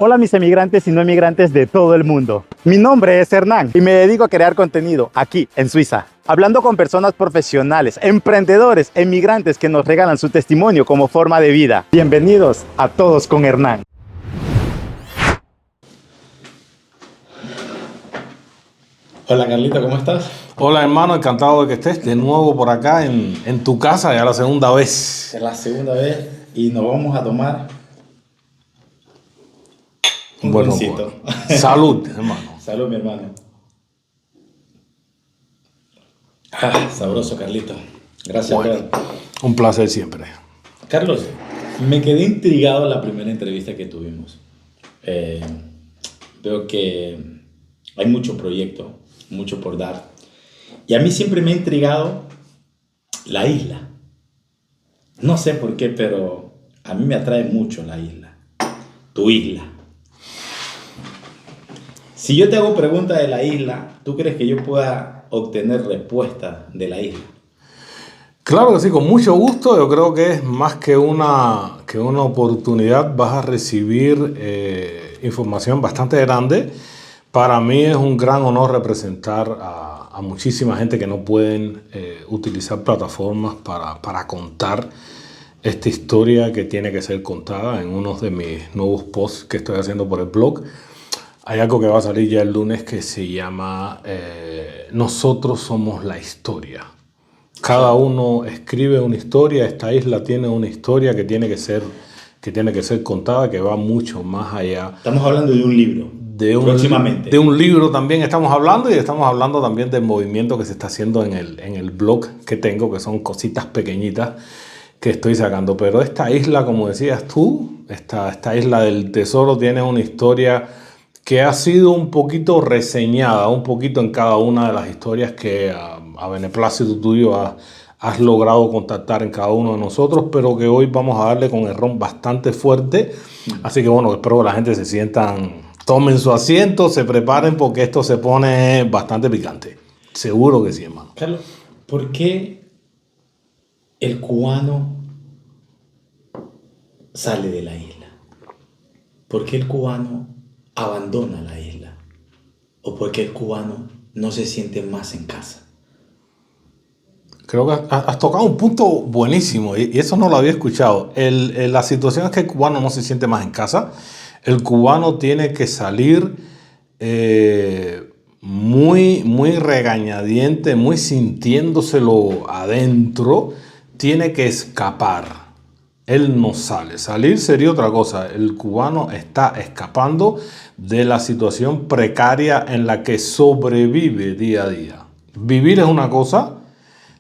Hola mis emigrantes y no emigrantes de todo el mundo. Mi nombre es Hernán y me dedico a crear contenido aquí en Suiza, hablando con personas profesionales, emprendedores, emigrantes que nos regalan su testimonio como forma de vida. Bienvenidos a Todos con Hernán. Hola Carlito, ¿cómo estás? Hola hermano, encantado de que estés de nuevo por acá en tu casa, ya la segunda vez. Es la segunda vez y nos vamos a tomar un Bueno, roncito. salud, hermano. Salud, mi hermano. Sabroso, Carlito. Gracias, Bueno, por... un placer siempre. Carlos, me quedé intrigado en la primera entrevista que tuvimos. Veo que hay mucho proyecto, mucho por dar. Y a mí siempre me ha intrigado la isla. No sé por qué, pero a mí me atrae mucho la isla. Tu isla. Si yo te hago preguntas de la isla, ¿tú crees que yo pueda obtener respuestas de la isla? Claro que sí, con mucho gusto. Yo creo que es más que una oportunidad. Vas a recibir información bastante grande. Para mí es un gran honor representar a muchísima gente que no pueden utilizar plataformas para contar esta historia que tiene que ser contada en uno de mis nuevos posts que estoy haciendo por el blog. Hay algo que va a salir ya el lunes que se llama Nosotros somos la historia. Cada uno escribe una historia. Esta isla tiene una historia que tiene que ser contada, que va mucho más allá. Estamos hablando de un libro, próximamente. De un libro también estamos hablando, y estamos hablando también del movimiento que se está haciendo en el blog que tengo, que son cositas pequeñitas que estoy sacando. Pero esta isla, como decías tú, esta isla del tesoro tiene una historia que ha sido un poquito reseñada, un poquito en cada una de las historias que a beneplácito tuyo has logrado contactar en cada uno de nosotros, pero que hoy vamos a darle con el ron bastante fuerte. Así que bueno, espero que la gente se sientan, tomen su asiento, se preparen, porque esto se pone bastante picante. Seguro que sí, hermano. Carlos, ¿por qué el cubano sale de la isla? ¿Por qué el cubano abandona la isla? ¿O por qué el cubano no se siente más en casa? Creo que has tocado un punto buenísimo, y eso no lo había escuchado. La situación es que el cubano no se siente más en casa. El cubano tiene que salir muy regañadiente, muy sintiéndoselo adentro. Tiene que escapar. Él no sale. Salir sería otra cosa. El cubano está escapando de la situación precaria en la que sobrevive día a día. Vivir es una cosa.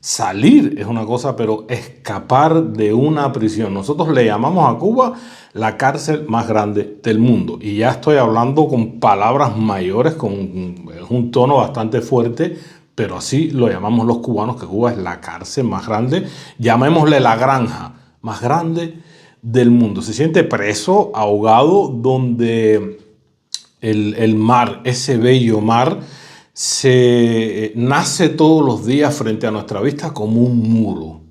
Salir es una cosa, pero escapar de una prisión. Nosotros le llamamos a Cuba la cárcel más grande del mundo. Y ya estoy hablando con palabras mayores, con un tono bastante fuerte, pero así lo llamamos los cubanos, que Cuba es la cárcel más grande. Llamémosle la granja más grande del mundo. Se siente preso, ahogado, donde el mar, ese bello mar, se nace todos los días frente a nuestra vista como un muro.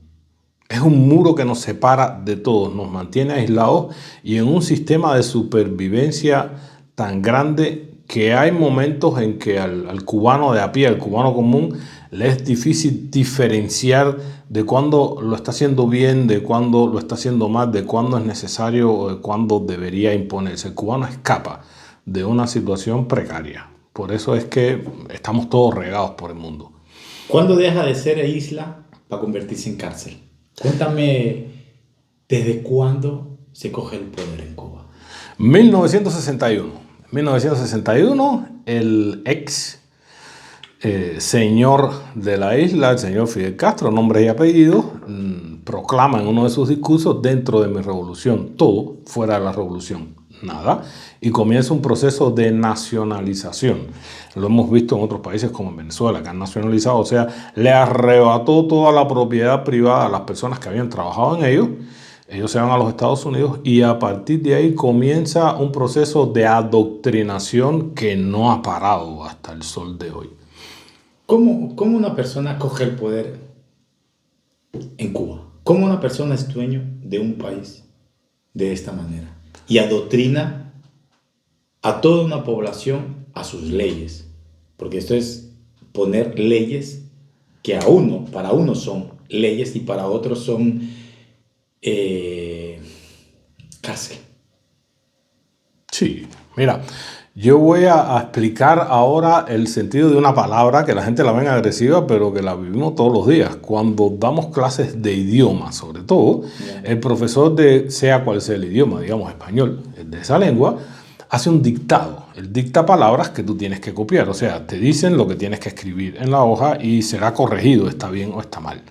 Es un muro que nos separa de todos, nos mantiene aislados y en un sistema de supervivencia tan grande que hay momentos en que al cubano de a pie, al cubano común, le es difícil diferenciar de cuándo lo está haciendo bien, de cuándo lo está haciendo mal, de cuándo es necesario o de cuándo debería imponerse. El cubano escapa de una situación precaria. Por eso es que estamos todos regados por el mundo. ¿Cuándo deja de ser isla para convertirse en cárcel? Cuéntame, ¿desde cuándo se coge el poder en Cuba? 1961. En 1961, el ex señor de la isla, el señor Fidel Castro, nombre y apellido, proclama en uno de sus discursos: dentro de mi revolución, todo; fuera de la revolución, nada. Y comienza un proceso de nacionalización. Lo hemos visto en otros países como en Venezuela, que han nacionalizado, o sea, le arrebató toda la propiedad privada a las personas que habían trabajado en ellos. Ellos se van a los Estados Unidos y a partir de ahí comienza un proceso de adoctrinación que no ha parado hasta el sol de hoy. ¿Cómo una persona coge el poder en Cuba? ¿Cómo una persona es dueño de un país de esta manera y adoctrina a toda una población a sus leyes, porque esto es poner leyes que para uno son leyes y para otros son cárcel. Sí, mira, yo voy a explicar ahora el sentido de una palabra que la gente la ven agresiva, pero que la vivimos todos los días. Cuando damos clases de idioma, sobre todo, el profesor de sea cual sea el idioma, digamos español, el de esa lengua, hace un dictado. Él dicta palabras que tú tienes que copiar. O sea, te dicen lo que tienes que escribir en la hoja y será corregido, está bien o está mal.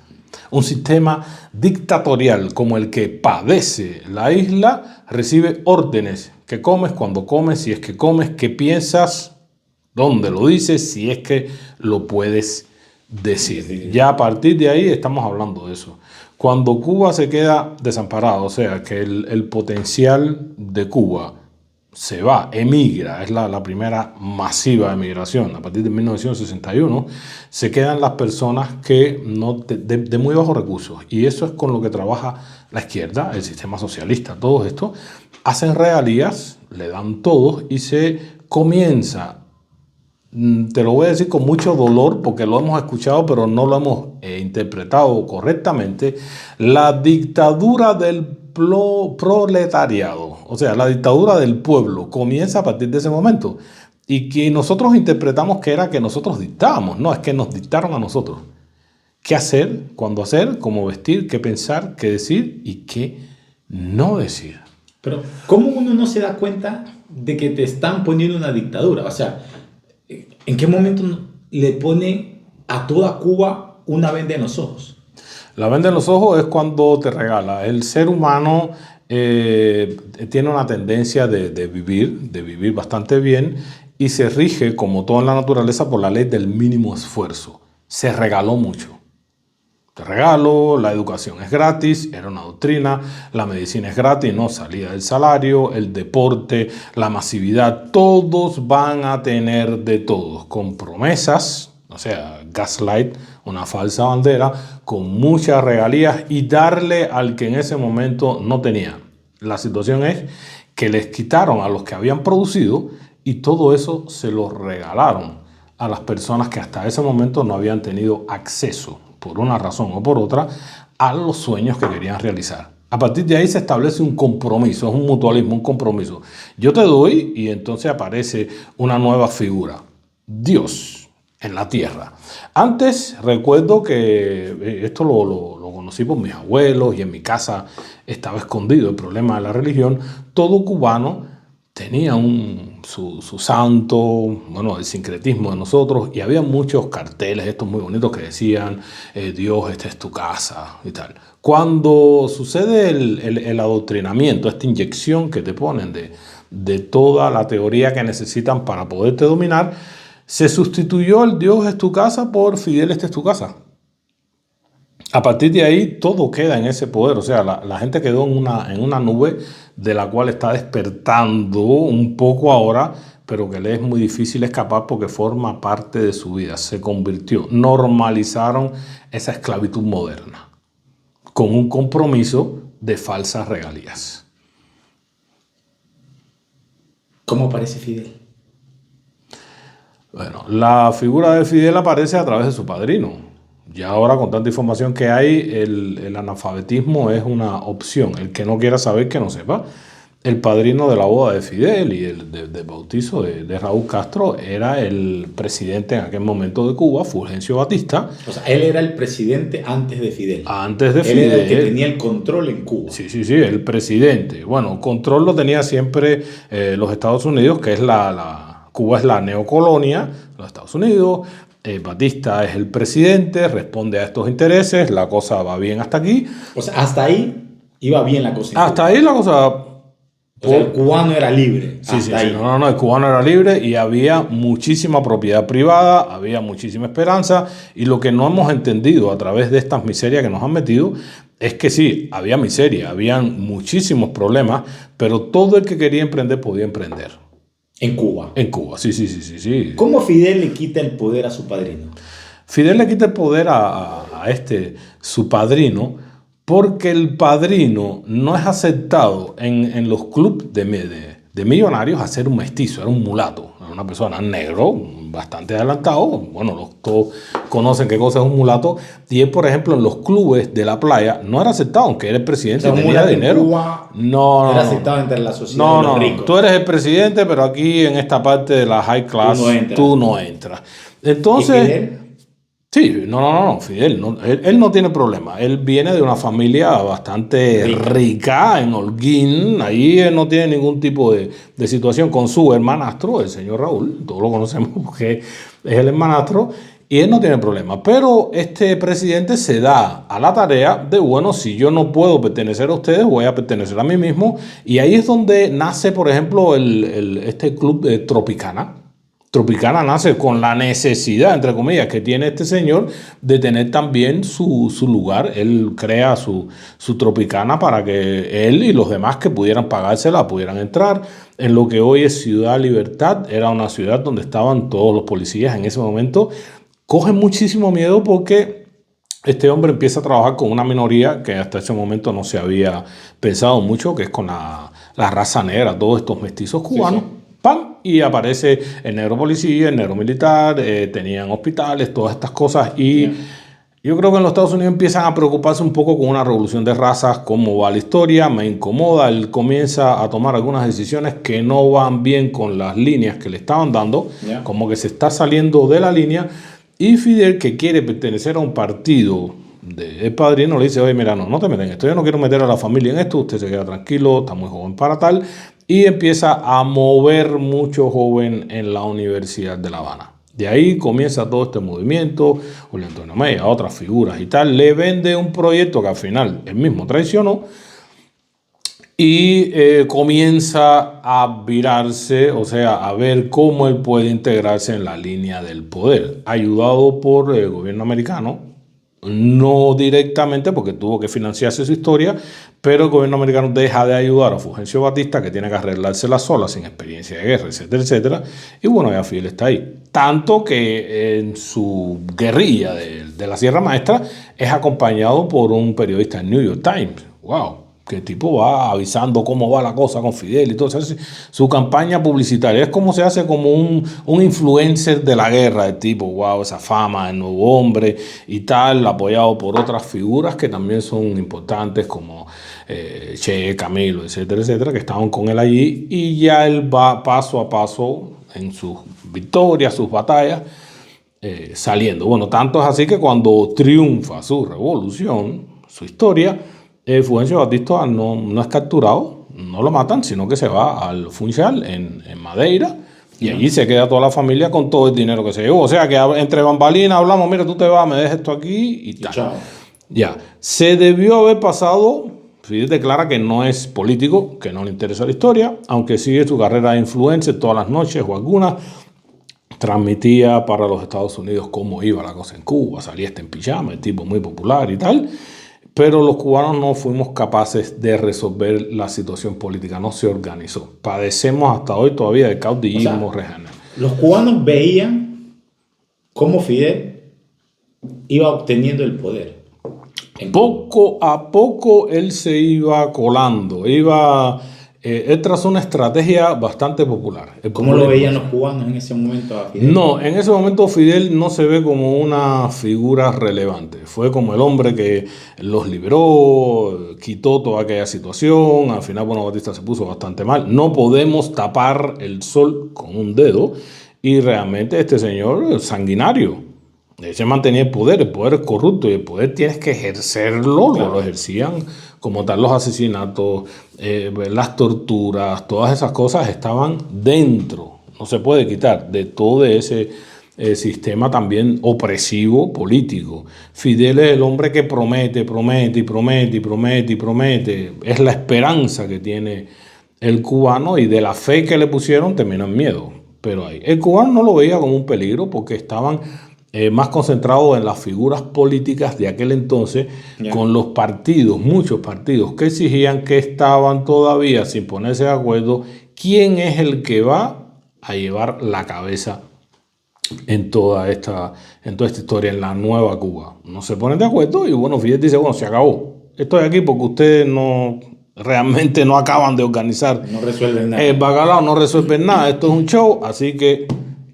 Un sistema dictatorial como el que padece la isla recibe órdenes. ¿Qué comes? ¿Cuándo comes? Si es que comes, ¿qué piensas? ¿Dónde lo dices? Si es que lo puedes decir. Ya a partir de ahí estamos hablando de eso. Cuando Cuba se queda desamparado, o sea, que el potencial de Cuba se va, emigra, es la primera masiva emigración. A partir de 1961 se quedan las personas que de muy bajos recursos, y eso es con lo que trabaja la izquierda, el sistema socialista. Todo esto hacen regalías, le dan todos y se comienza, te lo voy a decir con mucho dolor porque lo hemos escuchado pero no lo hemos interpretado correctamente, la dictadura del proletariado, o sea, la dictadura del pueblo comienza a partir de ese momento, y que nosotros interpretamos que era que nosotros dictábamos. No, es que nos dictaron a nosotros qué hacer, cuándo hacer, cómo vestir, qué pensar, qué decir y qué no decir. Pero ¿cómo uno no se da cuenta de que te están poniendo una dictadura? O sea, ¿en qué momento le pone a toda Cuba una venda en los ojos? La venda en los ojos es cuando te regala. El ser humano tiene una tendencia de vivir bastante bien, y se rige, como todo en la naturaleza, por la ley del mínimo esfuerzo. Se regaló mucho. Te regalo, la educación es gratis, era una doctrina, la medicina es gratis, no salía del salario, el deporte, la masividad, todos van a tener de todos, con promesas, o sea, gaslight, una falsa bandera, con muchas regalías y darle al que en ese momento no tenía. La situación es que les quitaron a los que habían producido y todo eso se lo regalaron a las personas que hasta ese momento no habían tenido acceso, por una razón o por otra, a los sueños que querían realizar. A partir de ahí se establece un compromiso, es un mutualismo, un compromiso. Yo te doy y entonces aparece una nueva figura, Dios en la tierra. Antes recuerdo que esto lo conocí por mis abuelos y en mi casa estaba escondido el problema de la religión. Todo cubano tenía su santo, bueno, el sincretismo de nosotros, y había muchos carteles, estos muy bonitos, que decían, Dios, esta es tu casa y tal. Cuando sucede el adoctrinamiento, esta inyección que te ponen de toda la teoría que necesitan para poderte dominar, se sustituyó el Dios es tu casa por Fidel, esta es tu casa. A partir de ahí todo queda en ese poder, o sea, la gente quedó en una nube de la cual está despertando un poco ahora, pero que le es muy difícil escapar porque forma parte de su vida, se convirtió, normalizaron esa esclavitud moderna con un compromiso de falsas regalías. ¿Cómo aparece Fidel? Bueno, la figura de Fidel aparece a través de su padrino. Ya ahora, con tanta información que hay, el analfabetismo es una opción. El que no quiera saber, que no sepa. El padrino de la boda de Fidel y el de bautizo de Raúl Castro era el presidente en aquel momento de Cuba, Fulgencio Batista. O sea, él era el presidente antes de Fidel. Antes de él Fidel. Era el que tenía el control en Cuba. Sí, el presidente. Bueno, control lo tenía siempre los Estados Unidos, que es Cuba es la neocolonia, los Estados Unidos. Batista es el presidente, responde a estos intereses, la cosa va bien hasta aquí. O sea, hasta ahí iba bien la cosa. Hasta ahí la cosa... O sea, el cubano era libre. Sí, no, el cubano era libre y había muchísima propiedad privada, había muchísima esperanza, y lo que no hemos entendido a través de estas miserias que nos han metido es que sí, había miseria, habían muchísimos problemas, pero todo el que quería emprender podía emprender. En Cuba. En Cuba, sí. ¿Cómo Fidel le quita el poder a su padrino? Fidel le quita el poder a su padrino, porque el padrino no es aceptado en los clubes de de Millonarios a ser un mestizo, era un mulato, era una persona negro, bastante adelantado. Bueno, todos conocen qué cosa es un mulato. Y él, por ejemplo, en los clubes de la playa no era aceptado, aunque era el presidente y tenía dinero. No, era aceptado entre la sociedad no, de los no, ricos. tú eres el presidente, pero aquí en esta parte de la high class tú no entras. Entonces, ¿Y Fidel? sí, no, Fidel, él no tiene problema. Él viene de una familia bastante rica en Holguín. Ahí él no tiene ningún tipo de situación con su hermanastro, el señor Raúl. Todos lo conocemos porque es el hermanastro. Y él no tiene problema. Pero este presidente se da a la tarea de, bueno, si yo no puedo pertenecer a ustedes, voy a pertenecer a mí mismo. Y ahí es donde nace, por ejemplo, este club de Tropicana. Tropicana nace con la necesidad, entre comillas, que tiene este señor de tener también su lugar. Él crea su Tropicana para que él y los demás que pudieran pagársela pudieran entrar. En lo que hoy es Ciudad Libertad, era una ciudad donde estaban todos los policías en ese momento. Coge muchísimo miedo porque este hombre empieza a trabajar con una minoría que hasta ese momento no se había pensado mucho, que es con la raza negra, todos estos mestizos cubanos. Sí. ¡Pam! Y aparece el negro policía, el negro militar, tenían hospitales, todas estas cosas. Y yo creo que en los Estados Unidos empiezan a preocuparse un poco con una revolución de razas, cómo va la historia, me incomoda. Él comienza a tomar algunas decisiones que no van bien con las líneas que le estaban dando, como que se está saliendo de la línea. Y Fidel, que quiere pertenecer a un partido del padrino, le dice, oye, mira, no te metas en esto, yo no quiero meter a la familia en esto, usted se queda tranquilo, está muy joven para tal. Y empieza a mover mucho joven en la Universidad de La Habana. De ahí comienza todo este movimiento, Julio Antonio Mella, otras figuras y tal. Le vende un proyecto que al final él mismo traicionó y comienza a virarse, o sea, a ver cómo él puede integrarse en la línea del poder. Ayudado por el gobierno americano, no directamente porque tuvo que financiarse su historia, pero el gobierno americano deja de ayudar a Fulgencio Batista, que tiene que arreglársela sola, sin experiencia de guerra, etcétera, etcétera. Y bueno, ya Fidel está ahí. Tanto que en su guerrilla de la Sierra Maestra es acompañado por un periodista del New York Times. ¡Wow! Que el tipo va avisando cómo va la cosa con Fidel y todo eso. Su campaña publicitaria es como se hace como un influencer de la guerra, el tipo, wow, esa fama, el nuevo hombre y tal, apoyado por otras figuras que también son importantes como Che, Camilo, etcétera, etcétera, que estaban con él allí, y ya él va paso a paso en sus victorias, sus batallas, saliendo. Bueno, tanto es así que cuando triunfa su revolución, su historia, Fulgencio Batista no es capturado, no lo matan, sino que se va al Funchal en Madeira y allí se queda toda la familia con todo el dinero que se llevó. O sea que entre bambalinas hablamos, mira, tú te vas, me dejas esto aquí y tal. Chao. Ya, se debió haber pasado. Fidel declara que no es político, que no le interesa la historia, aunque sigue su carrera de influencer todas las noches o algunas. Transmitía para los Estados Unidos cómo iba la cosa en Cuba, salía en pijama, el tipo muy popular y tal. Pero los cubanos no fuimos capaces de resolver la situación política, no se organizó. Padecemos hasta hoy todavía de caudillismo regional. Los cubanos veían cómo Fidel iba obteniendo el poder. Poco a poco él se iba colando, él trazó una estrategia bastante popular. ¿Cómo lo veían los cubanos en ese momento a Fidel? No, en ese momento Fidel no se ve como una figura relevante. Fue como el hombre que los liberó, quitó toda aquella situación. Al final, bueno, Batista se puso bastante mal. No podemos tapar el sol con un dedo. Y realmente este señor sanguinario. Se mantenía el poder es corrupto y el poder tienes que ejercerlo, claro. Lo ejercían como tal los asesinatos, las torturas, todas esas cosas estaban dentro, no se puede quitar de todo ese sistema también opresivo político. Fidel es el hombre que promete, es la esperanza que tiene el cubano y de la fe que le pusieron terminó en miedo, pero ahí. El cubano no lo veía como un peligro porque estaban más concentrado en las figuras políticas de aquel entonces, con los partidos, muchos partidos que exigían que estaban todavía sin ponerse de acuerdo quién es el que va a llevar la cabeza en toda esta historia, en la nueva Cuba. No se ponen de acuerdo y bueno, Fidel dice, bueno, se acabó. Estoy aquí porque ustedes no realmente no acaban de organizar. No resuelven nada. El bacalao no resuelve nada, esto es un show, así que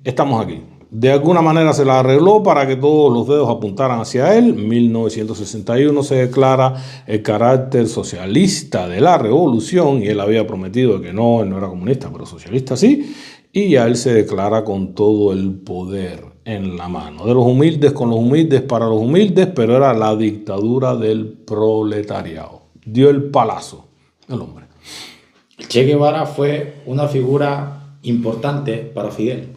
estamos aquí. De alguna manera se la arregló para que todos los dedos apuntaran hacia él. En 1961 se declara el carácter socialista de la revolución y él había prometido que no, él no era comunista, pero socialista sí. Y ya él se declara con todo el poder en la mano. De los humildes con los humildes para los humildes, pero era la dictadura del proletariado. Dio el palazo el hombre. Che Guevara fue una figura importante para Fidel.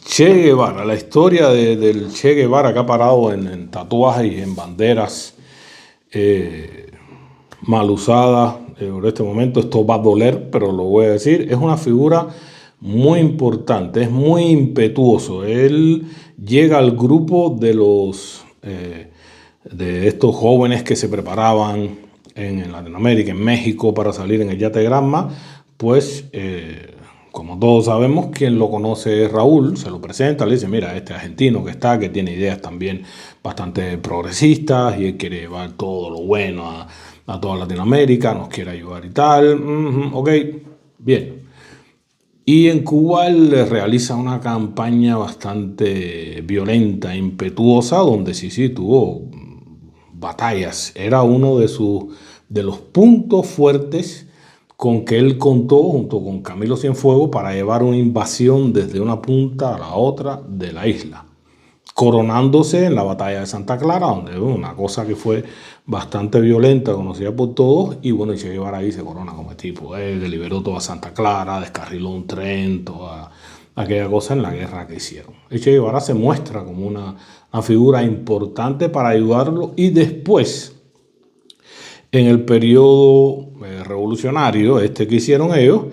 Che Guevara, la historia del Che Guevara que ha parado en tatuajes y en banderas mal usadas. En este momento esto va a doler, pero lo voy a decir. Es una figura muy importante, es muy impetuoso. Él llega al grupo de estos jóvenes que se preparaban en Latinoamérica, en México, para salir en el Yate Granma, pues como todos sabemos, quien lo conoce es Raúl, se lo presenta, le dice, mira, este argentino que está, que tiene ideas también bastante progresistas y él quiere llevar todo lo bueno a toda Latinoamérica, nos quiere ayudar y tal, ok, bien. Y en Cuba él realiza una campaña bastante violenta, impetuosa, donde sí tuvo batallas. Era uno de los puntos fuertes con que él contó junto con Camilo Cienfuegos para llevar una invasión desde una punta a la otra de la isla, coronándose en la batalla de Santa Clara, donde una cosa que fue bastante violenta, conocida por todos, y bueno, Che Guevara ahí se corona como el tipo, que liberó toda Santa Clara, descarriló un tren, toda aquella cosa en la guerra que hicieron. Y Che Guevara se muestra como una figura importante para ayudarlo, y después, en el periodo revolucionario, que hicieron ellos,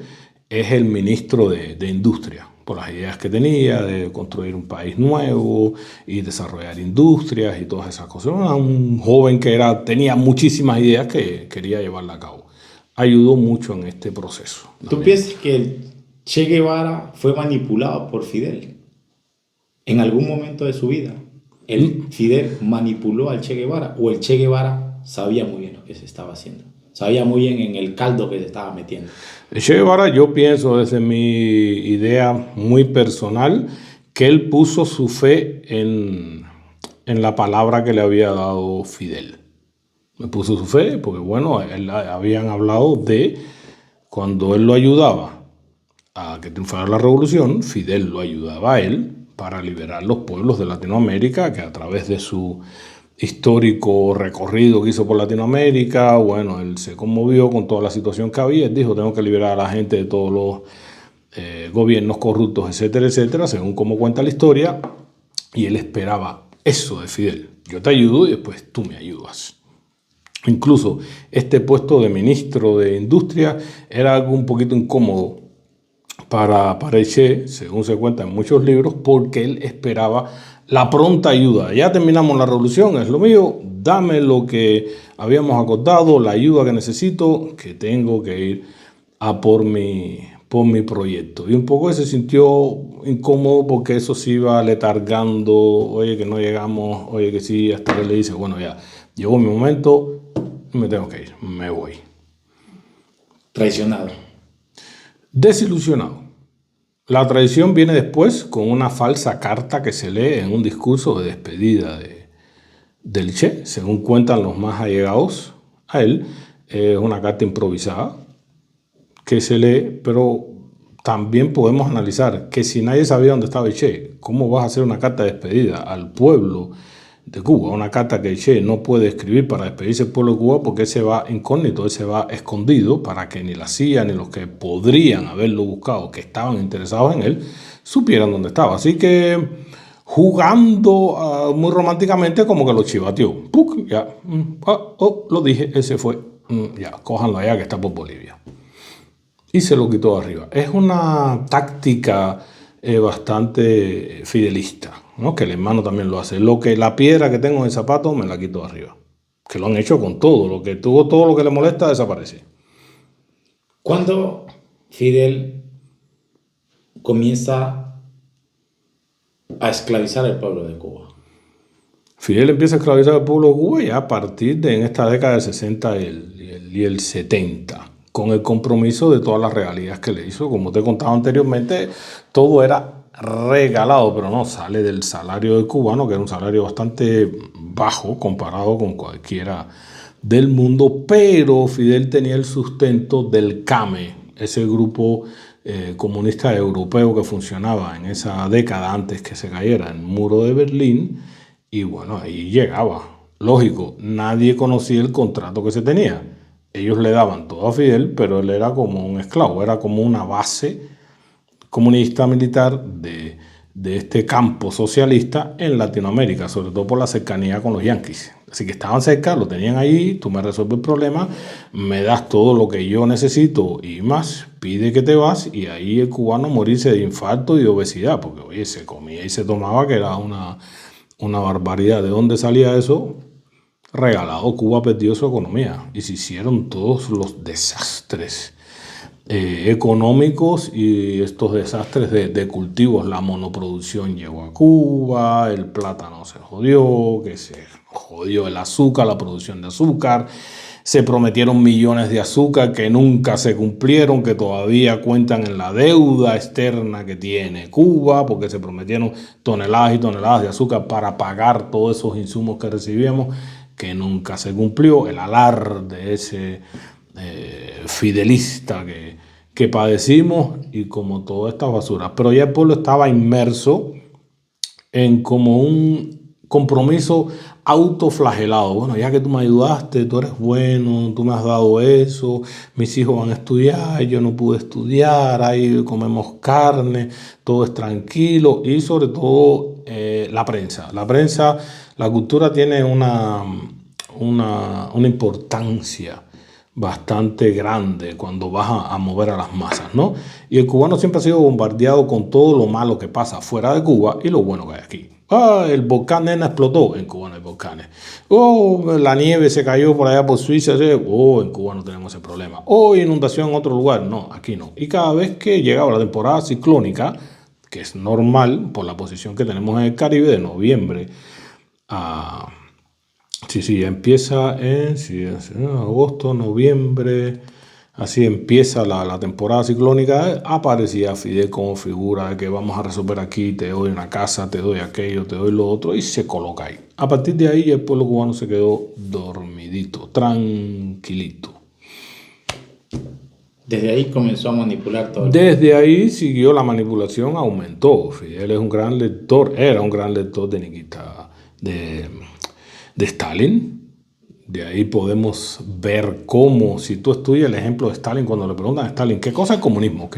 es el ministro de Industria, por las ideas que tenía de construir un país nuevo y desarrollar industrias y todas esas cosas. Era un joven que tenía muchísimas ideas que quería llevarla a cabo. Ayudó mucho en este proceso. ¿Tú piensas que el Che Guevara fue manipulado por Fidel en algún momento de su vida? ¿El Fidel manipuló al Che Guevara o el Che Guevara sabía muy bien lo que se estaba haciendo? Sabía muy bien en el caldo que se estaba metiendo. Che Guevara, yo pienso desde mi idea muy personal que él puso su fe en la palabra que le había dado Fidel. Me puso su fe porque, bueno, habían hablado de cuando él lo ayudaba a que triunfara la revolución, Fidel lo ayudaba a él para liberar los pueblos de Latinoamérica, que a través de su histórico recorrido que hizo por Latinoamérica, bueno, él se conmovió con toda la situación que había, él dijo, tengo que liberar a la gente de todos los gobiernos corruptos, etcétera, etcétera, según como cuenta la historia, y él esperaba eso de Fidel, yo te ayudo y después tú me ayudas. Incluso este puesto de ministro de Industria era algo un poquito incómodo para el Che, según se cuenta en muchos libros, porque él esperaba la pronta ayuda. Ya terminamos la revolución, es lo mío, dame lo que habíamos acordado, la ayuda que necesito, que tengo que ir a por mi proyecto. Y un poco se sintió incómodo porque eso se iba letargando, oye que no llegamos, oye que sí, hasta que le dice, bueno ya, llegó mi momento, me tengo que ir, me voy. Traicionado. Desilusionado. La traición viene después con una falsa carta que se lee en un discurso de despedida del Che, según cuentan los más allegados a él. Es una carta improvisada que se lee, pero también podemos analizar que si nadie sabía dónde estaba el Che, ¿cómo vas a hacer una carta de despedida al pueblo de Cuba? Una carta que el Che no puede escribir para despedirse del pueblo de Cuba porque él se va incógnito, él se va escondido para que ni la CIA ni los que podrían haberlo buscado, que estaban interesados en él, supieran dónde estaba. Así que jugando muy románticamente como que lo chivateó. ¡Puc! Ya, lo dije, ese fue. Ya, cójanlo allá que está por Bolivia. Y se lo quitó de arriba. Es una táctica bastante fidelista, ¿no? Que el hermano también lo hace. La piedra que tengo en el zapato me la quito de arriba. Que lo han hecho con todo. Todo lo que le molesta desaparece. ¿Cuándo Fidel comienza a esclavizar al pueblo de Cuba? Fidel empieza a esclavizar al pueblo de Cuba ya a partir de en esta década del 60 y el 70, con el compromiso de todas las regalías que le hizo. Como te he contado anteriormente, todo era regalado, pero no sale del salario del cubano, que era un salario bastante bajo comparado con cualquiera del mundo, pero Fidel tenía el sustento del CAME, ese grupo comunista europeo que funcionaba en esa década antes que se cayera el muro de Berlín, y bueno, ahí llegaba. Lógico, nadie conocía el contrato que se tenía. Ellos le daban todo a Fidel, pero él era como un esclavo, era como una base comunista militar de este campo socialista en Latinoamérica, sobre todo por la cercanía con los yanquis. Así que estaban cerca, lo tenían ahí, tú me resuelves el problema, me das todo lo que yo necesito y más, pide que te vas, y ahí el cubano morirse de infarto y de obesidad, porque oye, se comía y se tomaba, que era una barbaridad. ¿De dónde salía eso? Regalado. Cuba perdió su economía y se hicieron todos los desastres económicos y estos desastres de cultivos. La monoproducción llegó a Cuba, el plátano se jodió, que se jodió el azúcar, la producción de azúcar. Se prometieron millones de azúcar que nunca se cumplieron, que todavía cuentan en la deuda externa que tiene Cuba, porque se prometieron toneladas y toneladas de azúcar para pagar todos esos insumos que recibíamos, que nunca se cumplió. El alarde ese fidelista que padecimos, y como todas estas basuras. Pero ya el pueblo estaba inmerso en como un compromiso autoflagelado. Bueno, ya que tú me ayudaste, tú eres bueno, tú me has dado eso, mis hijos van a estudiar, yo no pude estudiar, ahí comemos carne, todo es tranquilo. Y sobre todo la prensa. La cultura tiene una importancia bastante grande cuando vas a mover a las masas, ¿no? Y el cubano siempre ha sido bombardeado con todo lo malo que pasa fuera de Cuba y lo bueno que hay aquí. El volcán Nena explotó, en Cuba no hay volcanes. La nieve se cayó por allá por Suiza, en Cuba no tenemos ese problema. Inundación en otro lugar, no, aquí no. Y cada vez que llegaba la temporada ciclónica, que es normal por la posición que tenemos en el Caribe, de noviembre a... Sí, empieza en agosto, noviembre, así empieza la temporada ciclónica. Aparecía Fidel como figura de que vamos a resolver aquí, te doy una casa, te doy aquello, te doy lo otro, y se coloca ahí. A partir de ahí el pueblo cubano se quedó dormidito, tranquilito. Desde ahí comenzó a manipular todo. Desde ahí siguió la manipulación, aumentó. Fidel es un gran lector, era un gran lector de Nikita, de Stalin. De ahí podemos ver cómo, si tú estudias el ejemplo de Stalin, cuando le preguntan a Stalin qué cosa es comunismo,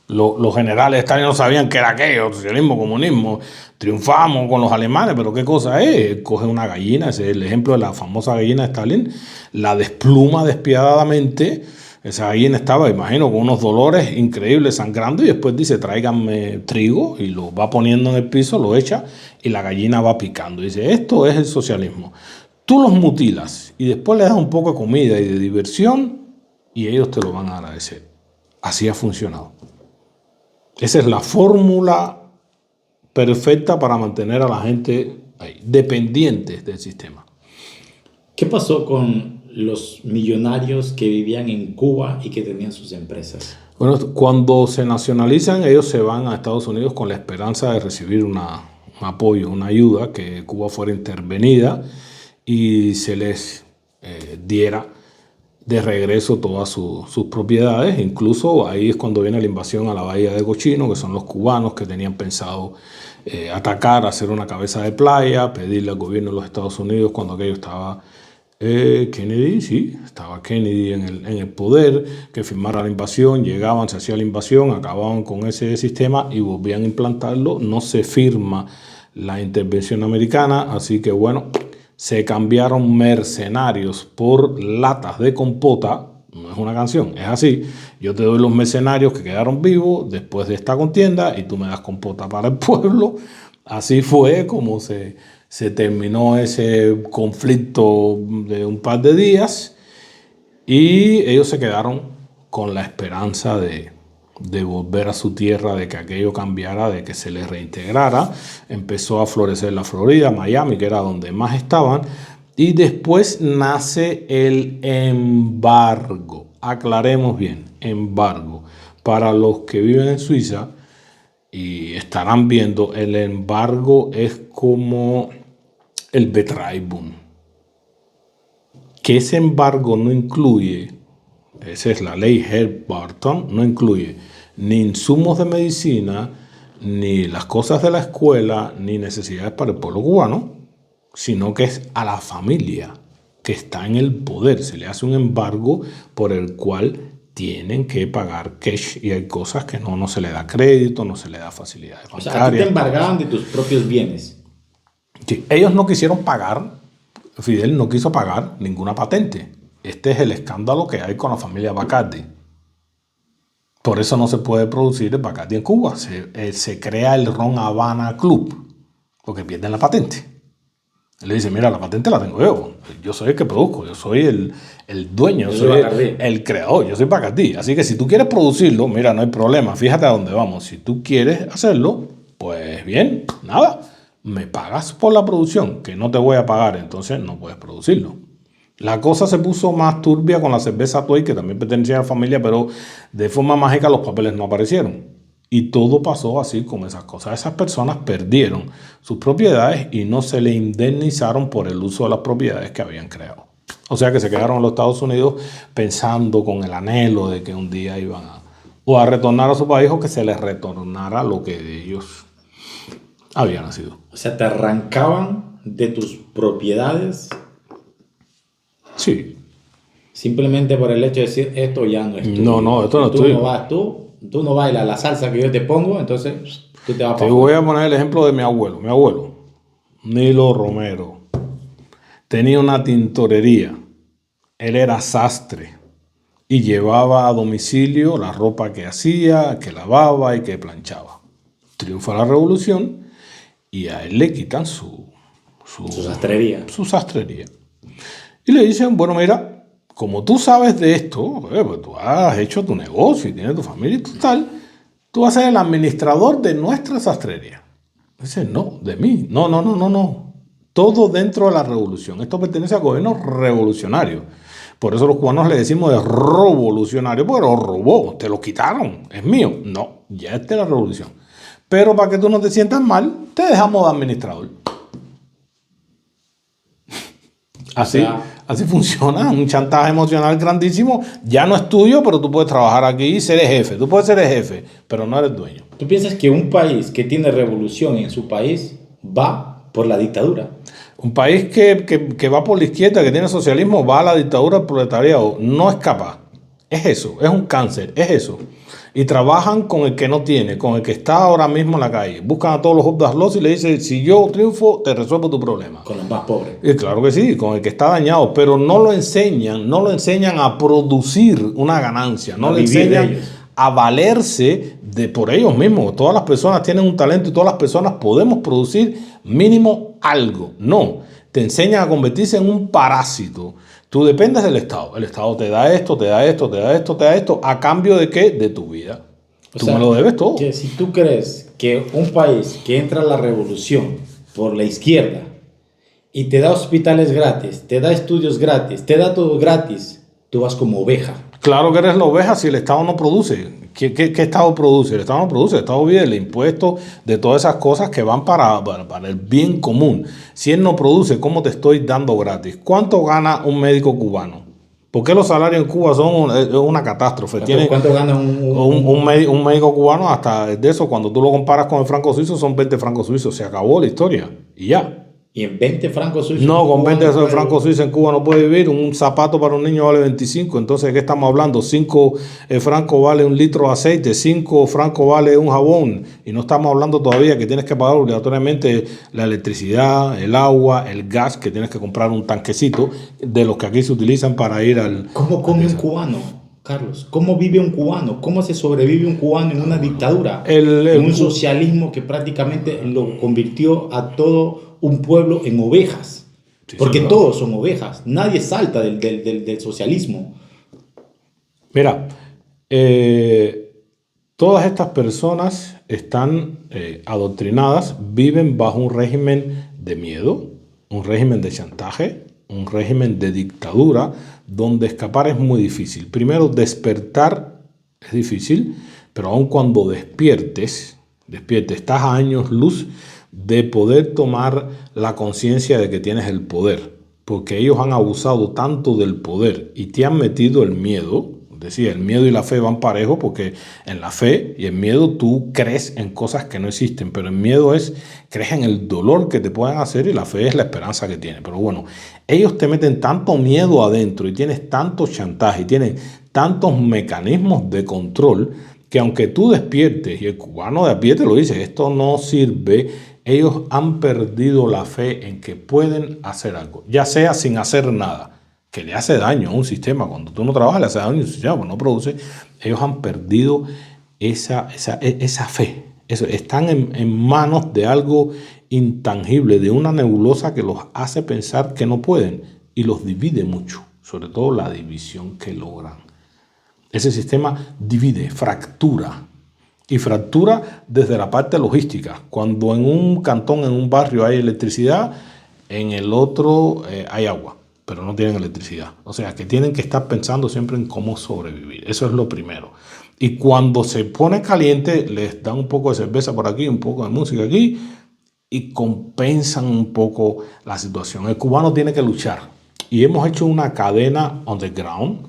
los generales de Stalin no sabían qué era aquello, socialismo, comunismo, triunfamos con los alemanes, pero qué cosa es. Coge una gallina, ese es el ejemplo de la famosa gallina de Stalin, la despluma despiadadamente. Esa gallina estaba, imagino, con unos dolores increíbles, sangrando, y después dice, tráiganme trigo, y lo va poniendo en el piso, lo echa, y la gallina va picando. Dice, esto es el socialismo. Tú los mutilas, y después le das un poco de comida y de diversión, y ellos te lo van a agradecer. Así ha funcionado. Esa es la fórmula perfecta para mantener a la gente ahí, dependientes del sistema. ¿Qué pasó con los millonarios que vivían en Cuba y que tenían sus empresas? Bueno, cuando se nacionalizan, ellos se van a Estados Unidos con la esperanza de recibir un apoyo, una ayuda, que Cuba fuera intervenida y se les diera de regreso todas sus propiedades. Incluso ahí es cuando viene la invasión a la bahía de Cochino, que son los cubanos que tenían pensado atacar, hacer una cabeza de playa, pedirle al gobierno de los Estados Unidos, cuando aquello estaba Kennedy, estaba Kennedy en el poder, que firmara la invasión. Llegaban, se hacía la invasión, acababan con ese sistema y volvían a implantarlo. No se firma la intervención americana, así que bueno, se cambiaron mercenarios por latas de compota. No es una canción, es así. Yo te doy los mercenarios que quedaron vivos después de esta contienda y tú me das compota para el pueblo. Así fue como se terminó ese conflicto de un par de días, y ellos se quedaron con la esperanza de de volver a su tierra, de que aquello cambiara, de que se les reintegrara. Empezó a florecer la Florida, Miami, que era donde más estaban. Y después nace el embargo. Aclaremos bien, embargo. Para los que viven en Suiza y estarán viendo, el embargo es como el Betreibung. Que ese embargo no incluye, esa es la ley Hart-Barton, no incluye ni insumos de medicina, ni las cosas de la escuela, ni necesidades para el pueblo cubano, sino que es a la familia que está en el poder. Se le hace un embargo por el cual tienen que pagar cash y hay cosas que no se le da crédito, no se le da facilidades O sea, bancarias. a ti te embargaban de tus propios bienes. Sí, ellos no quisieron pagar, Fidel no quiso pagar ninguna patente. Este es el escándalo que hay con la familia Bacardi. Por eso no se puede producir el Bacardi en Cuba. Se crea el Ron Habana Club, porque pierden la patente. Él le dice, mira, la patente la tengo yo. Yo soy el que produzco, yo soy el dueño, yo soy el creador, yo soy Bacardi. Así que si tú quieres producirlo, mira, no hay problema, fíjate a dónde vamos. Si tú quieres hacerlo, pues bien, nada, me pagas por la producción, que no te voy a pagar, entonces no puedes producirlo. La cosa se puso más turbia con la cerveza Toy, que también pertenecía a la familia, pero de forma mágica los papeles no aparecieron. Y todo pasó así con esas cosas. Esas personas perdieron sus propiedades y no se le indemnizaron por el uso de las propiedades que habían creado. O sea que se quedaron en los Estados Unidos pensando con el anhelo de que un día iban a retornar a su país o que se les retornara lo que de ellos había nacido. O sea, te arrancaban de tus propiedades. Sí. Simplemente por el hecho de decir, esto ya no es tuyo. No, esto no es tuyo. Tú no bailas la salsa que yo te pongo, entonces tú te vas para Te voy a poner el ejemplo de mi abuelo. Mi abuelo, Nilo Romero, tenía una tintorería. Él era sastre y llevaba a domicilio la ropa que hacía, que lavaba y que planchaba. Triunfa la revolución y a él le quitan su sastrería. Su sastrería. Y le dicen, bueno, mira, como tú sabes de esto, pues tú has hecho tu negocio y tienes tu familia y tal, tú vas a ser el administrador de nuestra sastrería. Dice, no, de mí. No. Todo dentro de la revolución. Esto pertenece al gobierno revolucionario. Por eso los cubanos le decimos de revolucionario, porque lo robó, te lo quitaron, es mío. No, ya esta es la revolución. Pero para que tú no te sientas mal, te dejamos de administrador. Así funciona, un chantaje emocional grandísimo. Ya no es tuyo, pero tú puedes trabajar aquí y ser el jefe. Tú puedes ser el jefe, pero no eres dueño. ¿Tú piensas que un país que tiene revolución en su país va por la dictadura? Un país que va por la izquierda, que tiene socialismo, va a la dictadura del proletariado. No es capaz. Es eso, es un cáncer, es eso. Y trabajan con el que no tiene, con el que está ahora mismo en la calle. Buscan a todos los obdaslos y le dicen, si yo triunfo, te resuelvo tu problema. Con los más pobres. Y claro que sí, con el que está dañado, pero no lo enseñan a producir una ganancia, no le enseñan a valerse por ellos mismos. Todas las personas tienen un talento y todas las personas podemos producir mínimo algo. No, te enseñan a convertirse en un parásito. Tú dependes del Estado. El Estado te da esto, te da esto, te da esto, te da esto. ¿A cambio de qué? De tu vida. Tú me lo debes todo. Que si tú crees que un país que entra a la revolución por la izquierda y te da hospitales gratis, te da estudios gratis, te da todo gratis, tú vas como oveja. Claro que eres la oveja si el Estado no produce. ¿Qué Estado produce? El Estado no produce. El Estado vive del impuesto, de todas esas cosas que van para el bien común. Si él no produce, ¿cómo te estoy dando gratis? ¿Cuánto gana un médico cubano? ¿Por qué los salarios en Cuba son una catástrofe? ¿Cuánto gana un médico cubano? Hasta de eso, cuando tú lo comparas con el franco suizo, son 20 francos suizos. Se acabó la historia. Y ya. ¿Y en 20 francos suizos? No, con 20 francos suizos en Cuba no puede vivir. Un zapato para un niño vale 25. Entonces, ¿de qué estamos hablando? 5 francos vale un litro de aceite, 5 francos vale un jabón. Y no estamos hablando todavía que tienes que pagar obligatoriamente la electricidad, el agua, el gas, que tienes que comprar un tanquecito de los que aquí se utilizan para ir al... ¿Cómo come un cubano, Carlos? ¿Cómo vive un cubano? ¿Cómo se sobrevive un cubano en una dictadura? En un socialismo que prácticamente lo convirtió a todo un pueblo en ovejas. Sí, porque claro, todos son ovejas. Nadie salta del socialismo. Mira, Todas estas personas están adoctrinadas, viven bajo un régimen de miedo, un régimen de chantaje, un régimen de dictadura, donde escapar es muy difícil. Primero, despertar es difícil, pero aun cuando despiertes, estás a años luz de poder tomar la conciencia de que tienes el poder, porque ellos han abusado tanto del poder y te han metido el miedo. Decía, el miedo y la fe van parejos, porque en la fe y en miedo tú crees en cosas que no existen, pero el miedo crees en el dolor que te pueden hacer y la fe es la esperanza que tienes. Pero bueno, ellos te meten tanto miedo adentro y tienes tanto chantaje y tienen tantos mecanismos de control que aunque tú despiertes, y el cubano de a pie te lo dice, esto no sirve, ellos han perdido la fe en que pueden hacer algo, ya sea sin hacer nada, que le hace daño a un sistema. Cuando tú no trabajas, le hace daño a un sistema, pues no produce. Ellos han perdido esa fe. Están en manos de algo intangible, de una nebulosa que los hace pensar que no pueden y los divide mucho, sobre todo la división que logran. Ese sistema divide, fractura. Y fractura desde la parte logística. Cuando en un cantón, en un barrio hay electricidad, en el otro hay agua, pero no tienen electricidad. O sea, que tienen que estar pensando siempre en cómo sobrevivir. Eso es lo primero. Y cuando se pone caliente, les dan un poco de cerveza por aquí, un poco de música aquí, y compensan un poco la situación. El cubano tiene que luchar. Y hemos hecho una cadena underground,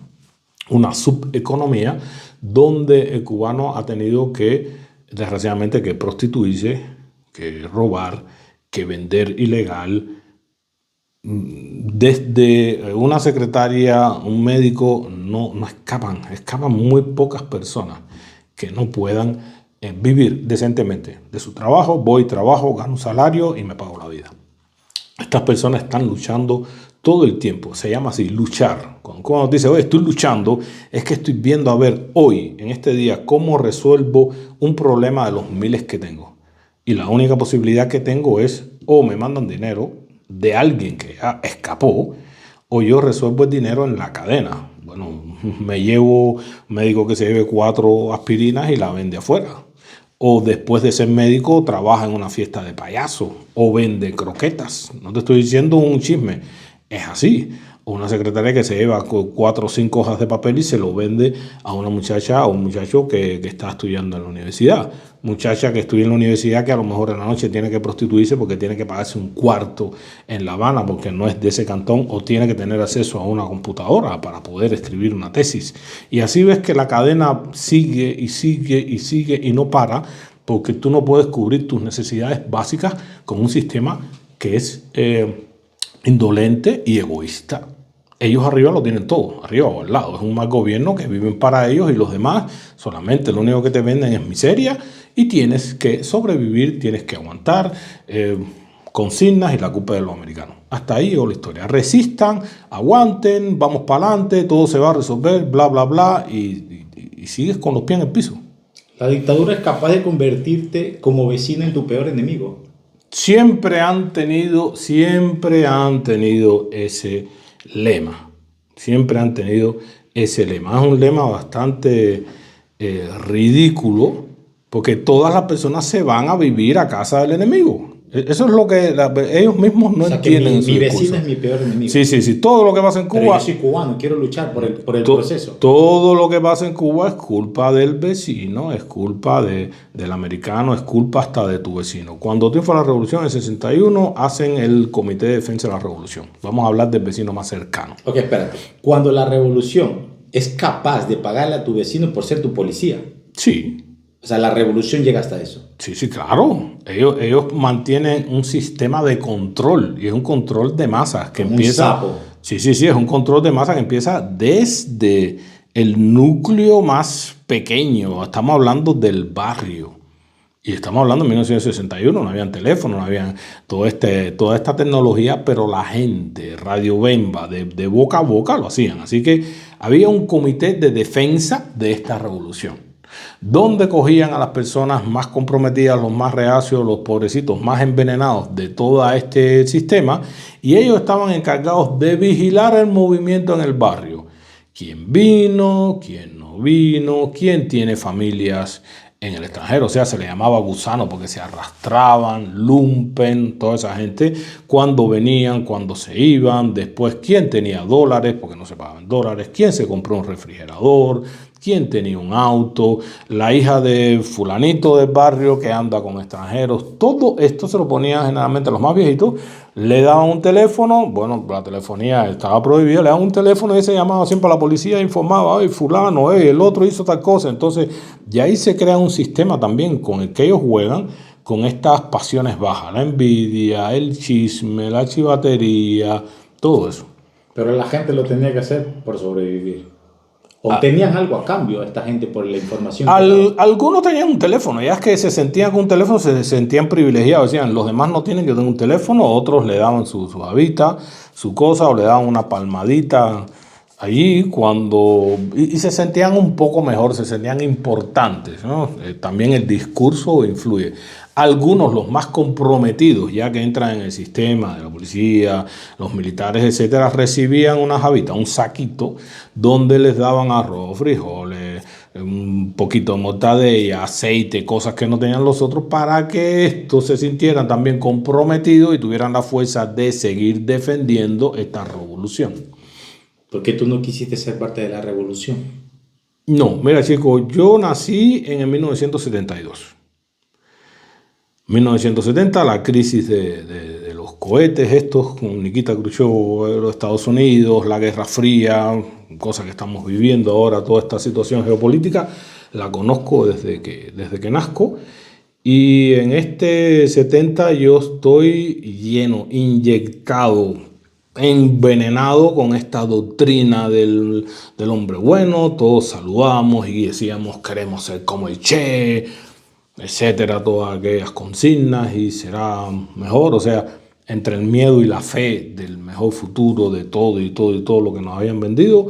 una subeconomía, donde el cubano ha tenido que, desgraciadamente, que prostituirse, que robar, que vender ilegal. Desde una secretaria, un médico, no escapan muy pocas personas que no puedan vivir decentemente de su trabajo. Voy, trabajo, gano un salario y me pago la vida. Estas personas están luchando todo el tiempo. Se llama así, luchar. Cuando dice, oye, estoy luchando, es que estoy viendo a ver hoy, en este día, cómo resuelvo un problema de los miles que tengo. Y la única posibilidad que tengo es, o me mandan dinero de alguien que ya escapó, o yo resuelvo el dinero en la cadena. Bueno, me llevo un médico que se lleve 4 aspirinas y la vende afuera. O después de ser médico trabaja en una fiesta de payaso o vende croquetas. No te estoy diciendo un chisme, es así. O una secretaria que se lleva 4 o 5 hojas de papel y se lo vende a una muchacha o un muchacho que está estudiando en la universidad. Muchacha que estudia en la universidad que a lo mejor en la noche tiene que prostituirse porque tiene que pagarse un cuarto en La Habana porque no es de ese cantón, o tiene que tener acceso a una computadora para poder escribir una tesis. Y así ves que la cadena sigue y sigue y sigue y no para, porque tú no puedes cubrir tus necesidades básicas con un sistema que es indolente y egoísta. Ellos arriba lo tienen todo, arriba o al lado. Es un mal gobierno que viven para ellos y los demás solamente lo único que te venden es miseria y tienes que sobrevivir, tienes que aguantar consignas y la culpa de los americanos. Hasta ahí llegó la historia. Resistan, aguanten, vamos para adelante, todo se va a resolver, bla, bla, bla, y sigues con los pies en el piso. La dictadura es capaz de convertirte como vecino en tu peor enemigo. Siempre han tenido ese lema. Siempre han tenido ese lema. Es un lema bastante ridículo, porque todas las personas se van a vivir a casa del enemigo. Eso es lo que ellos mismos no entienden. Mi vecino es mi peor enemigo. Sí. Todo lo que pasa en Cuba. Pero yo soy cubano, quiero luchar por el proceso. Todo lo que pasa en Cuba es culpa del vecino, es culpa del americano, es culpa hasta de tu vecino. Cuando triunfa la revolución en el 61, hacen el Comité de Defensa de la Revolución. Vamos a hablar del vecino más cercano. Ok, espérate. Cuando la revolución es capaz de pagarle a tu vecino por ser tu policía. Sí. O sea, la revolución llega hasta eso. Sí, claro. Ellos mantienen un sistema de control, y es un control de masas que empieza. Un sapo. Sí, es un control de masas que empieza desde el núcleo más pequeño. Estamos hablando del barrio. Y estamos hablando de 1961, no habían teléfono, no habían toda esta tecnología, pero la gente, Radio Bemba, de boca a boca lo hacían. Así que había un comité de defensa de esta revolución, donde cogían a las personas más comprometidas, los más reacios, los pobrecitos más envenenados de todo este sistema, y ellos estaban encargados de vigilar el movimiento en el barrio. ¿Quién vino? ¿Quién no vino, quién tiene familias en el extranjero, o sea, se le llamaba gusano porque se arrastraban, lumpen, toda esa gente, cuando venían, cuando se iban, después quién tenía dólares porque no se pagaban dólares, quién se compró un refrigerador, quién tenía un auto, la hija de fulanito del barrio que anda con extranjeros. Todo esto se lo ponían generalmente a los más viejitos, le daban un teléfono, bueno, la telefonía estaba prohibida, le daban un teléfono y se llamaba siempre a la policía, informaba, ay, fulano, el otro hizo tal cosa. Entonces, y ahí se crea un sistema también con el que ellos juegan con estas pasiones bajas, la envidia, el chisme, la chivatería, todo eso. Pero la gente lo tenía que hacer por sobrevivir. ¿O tenían algo a cambio esta gente por la información? Algunos tenían un teléfono, ya es que se sentían con un teléfono, se sentían privilegiados, decían, los demás no tienen, yo tengo un teléfono, otros le daban su habita, su cosa, o le daban una palmadita allí y se sentían un poco mejor, se sentían importantes, ¿no? También el discurso influye. Algunos, los más comprometidos, ya que entran en el sistema de la policía, los militares, etcétera, recibían una jabita, un saquito, donde les daban arroz, frijoles, un poquito de mortadella, aceite, cosas que no tenían los otros, para que estos se sintieran también comprometidos y tuvieran la fuerza de seguir defendiendo esta revolución. ¿Por qué tú no quisiste ser parte de la revolución? No, mira chicos, yo nací en el 1972. 1970, la crisis de los cohetes estos con Nikita Khrushchev de los Estados Unidos, la Guerra Fría, cosa que estamos viviendo ahora, toda esta situación geopolítica, la conozco desde que nazco. Y en este 70 yo estoy lleno, inyectado, envenenado con esta doctrina del hombre bueno. Todos saludamos y decíamos queremos ser como el Che, etcétera, todas aquellas consignas y será mejor, o sea, entre el miedo y la fe del mejor futuro de todo y todo lo que nos habían vendido,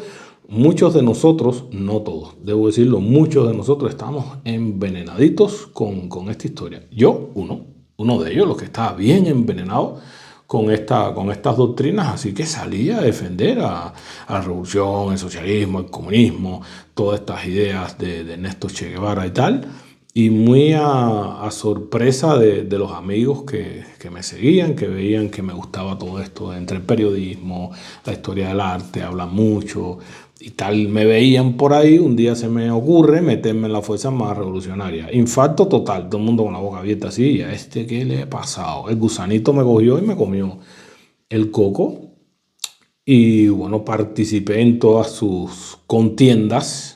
muchos de nosotros, no todos, debo decirlo, muchos de nosotros estamos envenenaditos con esta historia. Yo, uno de ellos, los que estaba bien envenenado con estas doctrinas, así que salía a defender a la revolución, el socialismo, el comunismo, todas estas ideas de Ernesto Che Guevara y tal. Y muy a sorpresa de los amigos que me seguían, que veían que me gustaba todo esto entre el periodismo, la historia del arte, habla mucho y tal. Me veían por ahí, un día se me ocurre meterme en la fuerza más revolucionaria. Infarto total, todo el mundo con la boca abierta así. ¿A este qué le ha pasado? El gusanito me cogió y me comió el coco. Y bueno, participé en todas sus contiendas,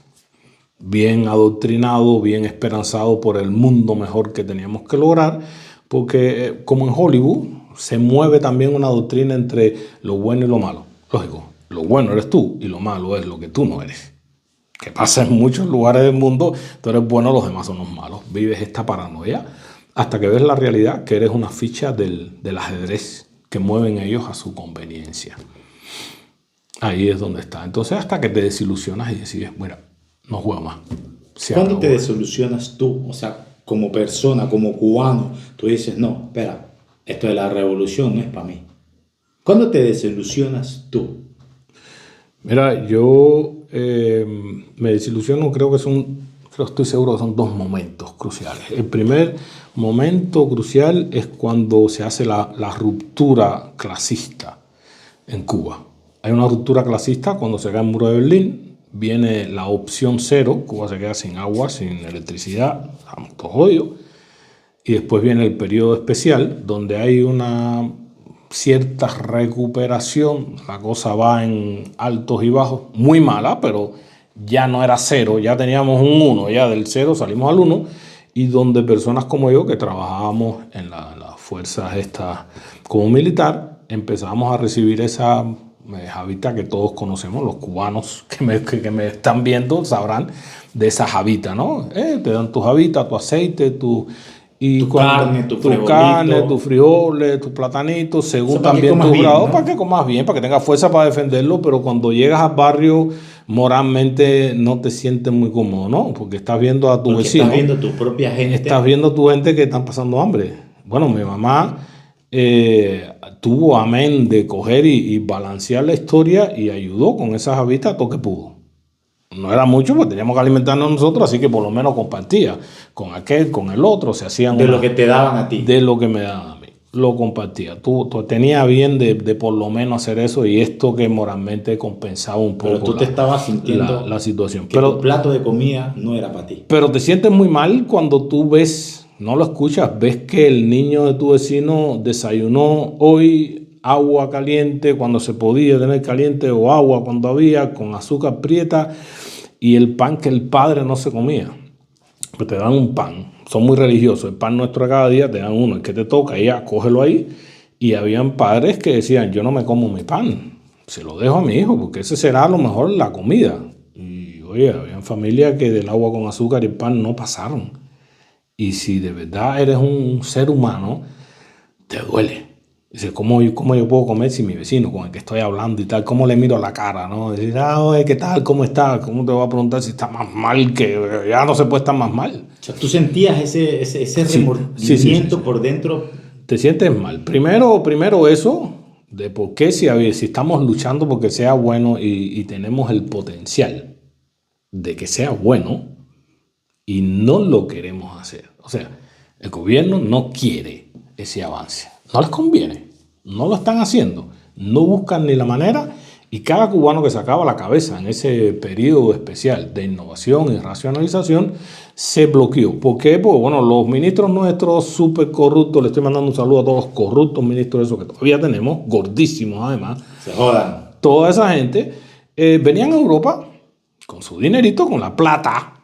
bien adoctrinado, bien esperanzado por el mundo mejor que teníamos que lograr, porque como en Hollywood se mueve también una doctrina entre lo bueno y lo malo. Lógico, lo bueno eres tú y lo malo es lo que tú no eres. Que pasa en muchos lugares del mundo, tú eres bueno, los demás son los malos. Vives esta paranoia hasta que ves la realidad, que eres una ficha del ajedrez que mueven ellos a su conveniencia. Ahí es donde está. Entonces hasta que te desilusionas y decides, bueno, no juego más. ¿Cuándo te desilusionas tú? O sea, como persona, como cubano, tú dices, no, espera, esto de la revolución no es para mí. ¿Cuándo te desilusionas tú? Mira, yo me desilusiono, estoy seguro que son dos momentos cruciales. El primer momento crucial es cuando se hace la ruptura clasista en Cuba. Hay una ruptura clasista cuando se cae el muro de Berlín. Viene la opción cero, Cuba se queda sin agua, sin electricidad, estamos todos jodidos. Y después viene el periodo especial, donde hay una cierta recuperación, la cosa va en altos y bajos, muy mala, pero ya no era cero, ya teníamos un 1, ya del 0 salimos al 1, y donde personas como yo, que trabajábamos en las fuerzas estas como militar, empezamos a recibir esa jabita que todos conocemos, los cubanos que me están viendo sabrán de esa jabita, ¿no? Te dan tu jabita, tu aceite, tu carne, tus frijoles, tus platanitos, según también tu grado, ¿no? Para que comas bien, para que tengas fuerza para defenderlo, pero cuando llegas al barrio moralmente no te sientes muy cómodo, ¿no? Porque estás viendo a tu vecino. Estás viendo tu propia gente. Estás viendo a tu gente que están pasando hambre. Bueno, mi mamá tuvo amén de coger y balancear la historia y ayudó con esas habitas todo que pudo. No era mucho, pues teníamos que alimentarnos nosotros, así que por lo menos compartía con aquel, con el otro, se hacían De lo que te daban a ti. de lo que me daban a mí. Lo compartía. Tú tenías bien de por lo menos hacer eso y esto que moralmente compensaba un poco Pero tú te estabas sintiendo la situación. que tu plato de comida no era para ti. Pero te sientes muy mal cuando tú ves, no lo escuchas, ves que el niño de tu vecino desayunó hoy agua caliente cuando se podía tener caliente o agua cuando había con azúcar prieta y el pan que el padre no se comía. Pues te dan un pan, son muy religiosos, el pan nuestro de cada día te dan uno, el que te toca, ya cógelo ahí. Y habían padres que decían, yo no me como mi pan, se lo dejo a mi hijo, porque ese será a lo mejor la comida. Y oye, habían familias que del agua con azúcar y el pan no pasaron. Y si de verdad eres un ser humano, te duele. Dice, ¿cómo yo puedo comer si mi vecino con el que estoy hablando y tal, cómo le miro la cara, ¿no? Decir, oye, ¿qué tal? ¿Cómo está? ¿Cómo te voy a preguntar si está más mal? Que ya no se puede estar más mal. O sea, tú sentías ese remordimiento sí. por dentro. Te sientes mal. Primero eso, de por qué si estamos luchando porque sea bueno y tenemos el potencial de que sea bueno y no lo queremos hacer. O sea, el gobierno no quiere ese avance. No les conviene. No lo están haciendo. No buscan ni la manera. Y cada cubano que sacaba la cabeza en ese periodo especial de innovación y racionalización se bloqueó. ¿Por qué? Pues bueno, los ministros nuestros súper corruptos, le estoy mandando un saludo a todos los corruptos ministros, esos que todavía tenemos, gordísimos además. Se jodan. Toda esa gente venían a Europa con su dinerito, con la plata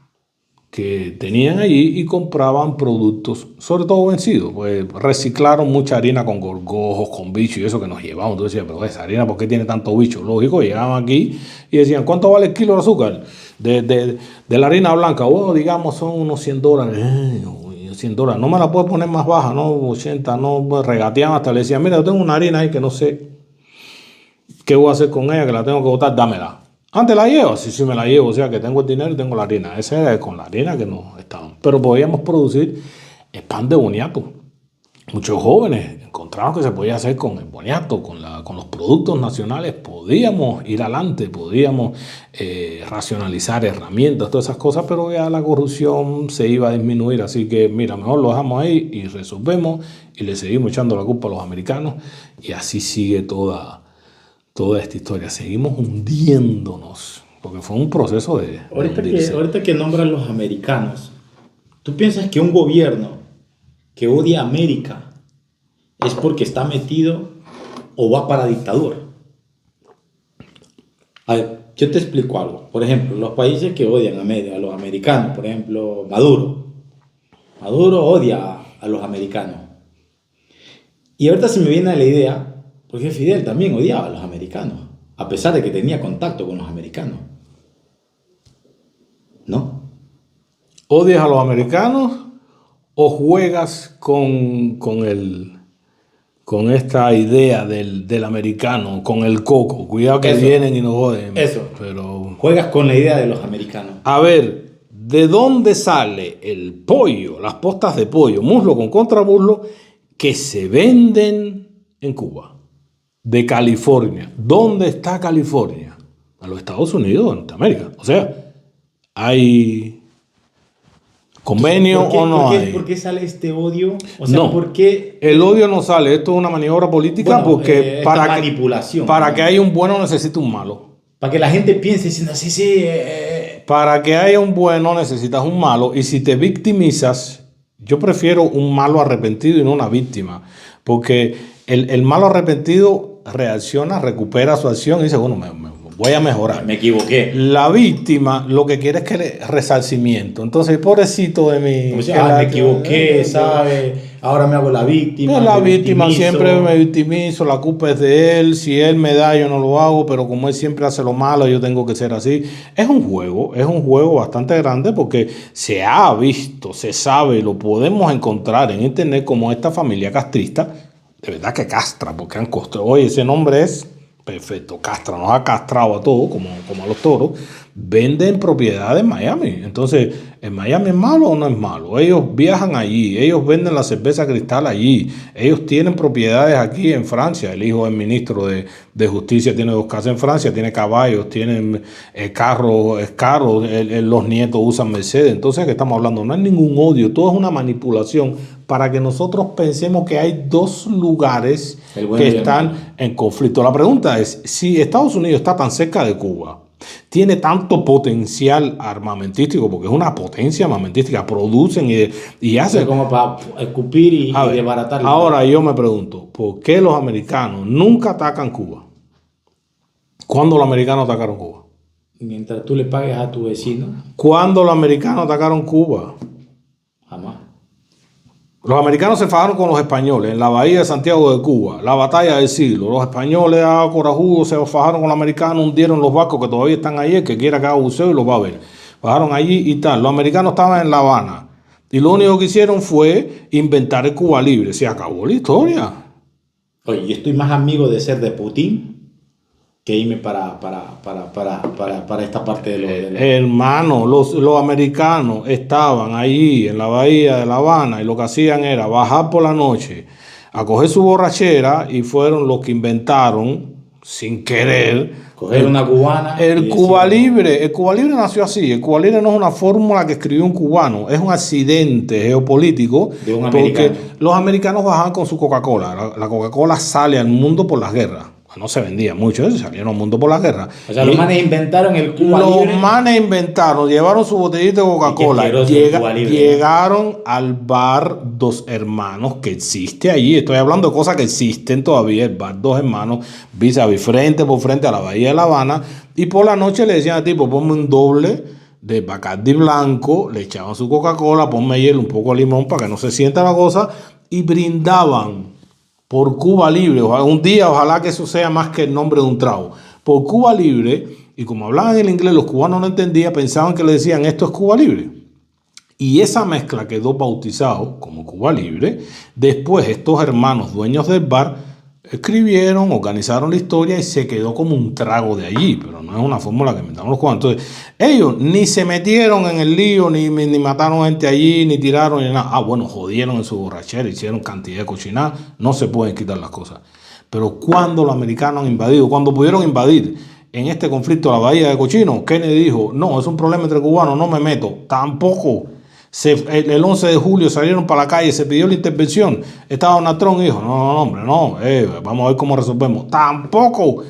que tenían allí y compraban productos, sobre todo vencidos. Pues reciclaron mucha harina con gorgojos, con bichos y eso que nos llevamos. Entonces decías, pero esa harina, ¿por qué tiene tanto bicho? Lógico, llegaban aquí y decían, ¿cuánto vale el kilo de azúcar? De la harina blanca, bueno, digamos, son unos $100. $100, no me la puedes poner más baja, no 80, no regateaban hasta le decían, mira, yo tengo una harina ahí que no sé qué voy a hacer con ella, que la tengo que botar, dámela. Antes la llevo, sí me la llevo, o sea que tengo el dinero y tengo la harina. Esa era con la harina que nos estaban. Pero podíamos producir el pan de boniato. Muchos jóvenes encontraron que se podía hacer con el boniato, con los productos nacionales. Podíamos ir adelante, podíamos racionalizar herramientas, todas esas cosas, pero ya la corrupción se iba a disminuir. Así que mira, mejor lo dejamos ahí y resolvemos y le seguimos echando la culpa a los americanos. Y así sigue toda esta historia. Seguimos hundiéndonos, porque fue un proceso de Ahorita que nombran los americanos, ¿tú piensas que un gobierno que odia a América es porque está metido o va para dictadura? A ver, yo te explico algo. Por ejemplo, los países que odian a los americanos, por ejemplo, Maduro. Maduro odia a los americanos. Y ahorita se me viene a la idea, porque Fidel también odiaba a los americanos, a pesar de que tenía contacto con los americanos. ¿No? ¿Odias a los americanos o juegas con esta idea del americano, con el coco? Cuidado que Eso. vienen y nos joden. Eso. Pero, Juegas con la idea de los americanos. a ver, ¿de dónde sale el pollo, las postas de pollo, muslo con contramuslo, que se venden en Cuba? De California. ¿Dónde está California? A los Estados Unidos de Norteamérica. O sea, ¿hay convenio o no hay? ¿Por qué sale este odio? O sea, No, ¿por qué el odio no sale. Esto es una maniobra política porque esta manipulación? para ¿no? que haya un bueno necesita un malo. Para que la gente piense diciendo, sí. Para que haya un bueno necesitas un malo y si te victimizas, yo prefiero un malo arrepentido y no una víctima. Porque el malo arrepentido reacciona, recupera su acción y dice, bueno, me voy a mejorar. Me equivoqué. La víctima lo que quiere es que resarcimiento. Entonces, pobrecito de mí. Como si, me equivoqué, ¿sabes? Ahora me hago la víctima. La víctima siempre me victimizo, la culpa es de él. Si él me da, yo no lo hago, pero como él siempre hace lo malo, yo tengo que ser así. Es un juego bastante grande porque se ha visto, se sabe, lo podemos encontrar en internet como esta familia castrista. De verdad que castra, porque han costado. Oye, ese nombre es perfecto, castra, nos ha castrado a todos, como a los toros. venden propiedades en Miami. Entonces, ¿en Miami es malo o no es malo? Ellos viajan allí, ellos venden la cerveza Cristal allí, ellos tienen propiedades aquí en Francia. El hijo del ministro de Justicia tiene 2 casas en Francia, tiene caballos, tienen carros, es caro, los nietos usan Mercedes. Entonces, ¿qué estamos hablando? No hay ningún odio, todo es una manipulación para que nosotros pensemos que hay 2 lugares que están en conflicto. La pregunta es, si Estados Unidos está tan cerca de Cuba, tiene tanto potencial armamentístico, porque es una potencia armamentística, producen y hacen... Es como para escupir y desbaratar. Ahora yo me pregunto, ¿por qué los americanos nunca atacan Cuba? ¿Cuándo los americanos atacaron Cuba? Mientras tú le pagues a tu vecino. ¿Cuándo los americanos atacaron Cuba? Jamás. Los americanos se fajaron con los españoles en la bahía de Santiago de Cuba, la batalla del siglo. Los españoles corajudos se fajaron con los americanos, hundieron los barcos que todavía están ahí, el que quiera que haga buceo y los va a ver. Fajaron allí y tal. Los americanos estaban en La Habana y lo único que hicieron fue inventar el Cuba Libre. Se acabó la historia. Oye, yo estoy más amigo de ser de Putin que irme para esta parte de lo... Hermano, los americanos estaban ahí en la bahía de La Habana y lo que hacían era bajar por la noche a coger su borrachera y fueron los que inventaron, sin querer, coger una cubana. El Cuba Libre. El Cuba Libre nació así. El Cuba Libre no es una fórmula que escribió un cubano, es un accidente geopolítico de un porque americano. Los americanos bajaban con su Coca-Cola. La Coca-Cola sale al mundo por las guerras. No se vendía mucho eso, salieron al mundo por la guerra. O sea, los manes inventaron el Cuba Libre. Los manes inventaron, llevaron su botellita de Coca-Cola, llegaron al bar Dos Hermanos que existe allí. Estoy hablando de cosas que existen todavía. El bar Dos Hermanos, vis a vis, frente por frente a la bahía de La Habana. Y por la noche le decían al tipo, ponme un doble de Bacardi blanco, le echaban su Coca-Cola, ponme hielo, un poco de limón para que no se sienta la cosa, y brindaban por Cuba Libre. Un día ojalá que eso sea más que el nombre de un trago. Por Cuba Libre, y como hablaban en inglés, los cubanos no entendían, pensaban que le decían esto es Cuba Libre. Y esa mezcla quedó bautizado como Cuba Libre. Después estos hermanos dueños del bar escribieron, organizaron la historia y se quedó como un trago de allí, pero no es una fórmula que inventaron los cubanos. Entonces, ellos ni se metieron en el lío, ni mataron gente allí, ni tiraron, ni nada. Bueno, jodieron en su borrachera, hicieron cantidad de cochinada, no se pueden quitar las cosas. Pero cuando los americanos han invadido, cuando pudieron invadir en este conflicto la bahía de Cochino, Kennedy dijo, no, es un problema entre cubanos, no me meto, tampoco. El 11 de julio salieron para la calle, se pidió la intervención. Estaba Donald Trump y dijo, no, hombre, no, vamos a ver cómo resolvemos. Tampoco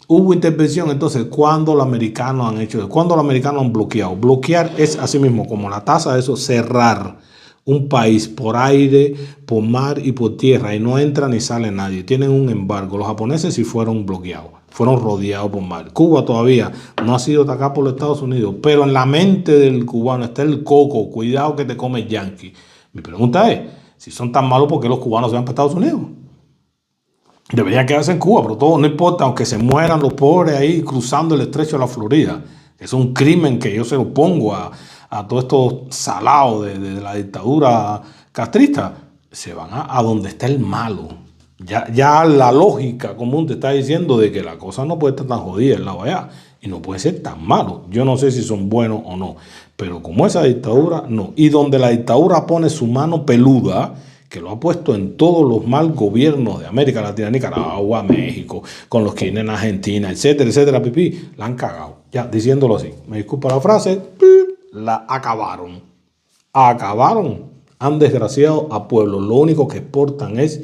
hubo intervención. Entonces, ¿cuándo los americanos han hecho eso? ¿Cuándo los americanos han bloqueado? Bloquear es así mismo, como la tasa de eso, cerrar un país por aire, por mar y por tierra, y no entra ni sale nadie. Tienen un embargo. Los japoneses sí fueron bloqueados, fueron rodeados por mar. Cuba todavía no ha sido atacada por los Estados Unidos, pero en la mente del cubano está el coco, cuidado que te comes yanqui. Mi pregunta es, si son tan malos, ¿por qué los cubanos se van para Estados Unidos? Deberían quedarse en Cuba, pero todo no importa, aunque se mueran los pobres ahí cruzando el estrecho de la Florida. Es un crimen que yo se lo pongo a todos estos salados de la dictadura castrista. Se van a donde está el malo. Ya la lógica común te está diciendo de que la cosa no puede estar tan jodida el lado allá y no puede ser tan malo. Yo no sé si son buenos o no, pero como esa dictadura, no. Y donde la dictadura pone su mano peluda, que lo ha puesto en todos los mal gobiernos de América Latina, Nicaragua, México, con los que vienen en Argentina, etcétera, pipí, la han cagado. Ya, diciéndolo así. Me disculpa la frase, la acabaron. Han desgraciado a pueblos. Lo único que exportan es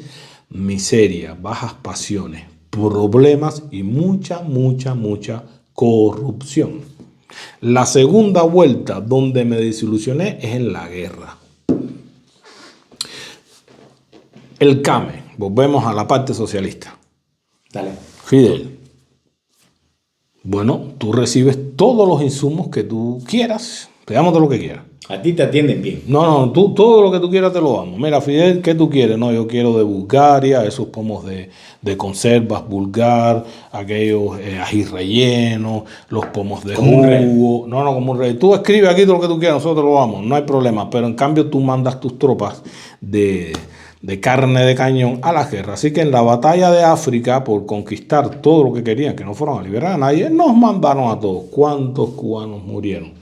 miseria, bajas pasiones, problemas y mucha corrupción. La segunda vuelta donde me desilusioné es en la guerra. El CAME, volvemos a la parte socialista. Dale. Fidel. Bueno, tú recibes todos los insumos que tú quieras, te damos todo lo que quieras. A ti te atienden bien. No, tú todo lo que tú quieras te lo damos. Mira, Fidel, ¿qué tú quieres? No, yo quiero de Bulgaria, esos pomos de conservas Bulgar, aquellos ají rellenos, los pomos de Como un rey. jugo. No, como un rey. Tú escribes aquí todo lo que tú quieras, nosotros lo damos, no hay problema. Pero en cambio tú mandas tus tropas de carne de cañón a la guerra. Así que en la batalla de África, por conquistar todo lo que querían, que no fueron a liberar a nadie, nos mandaron a todos. ¿Cuántos cubanos murieron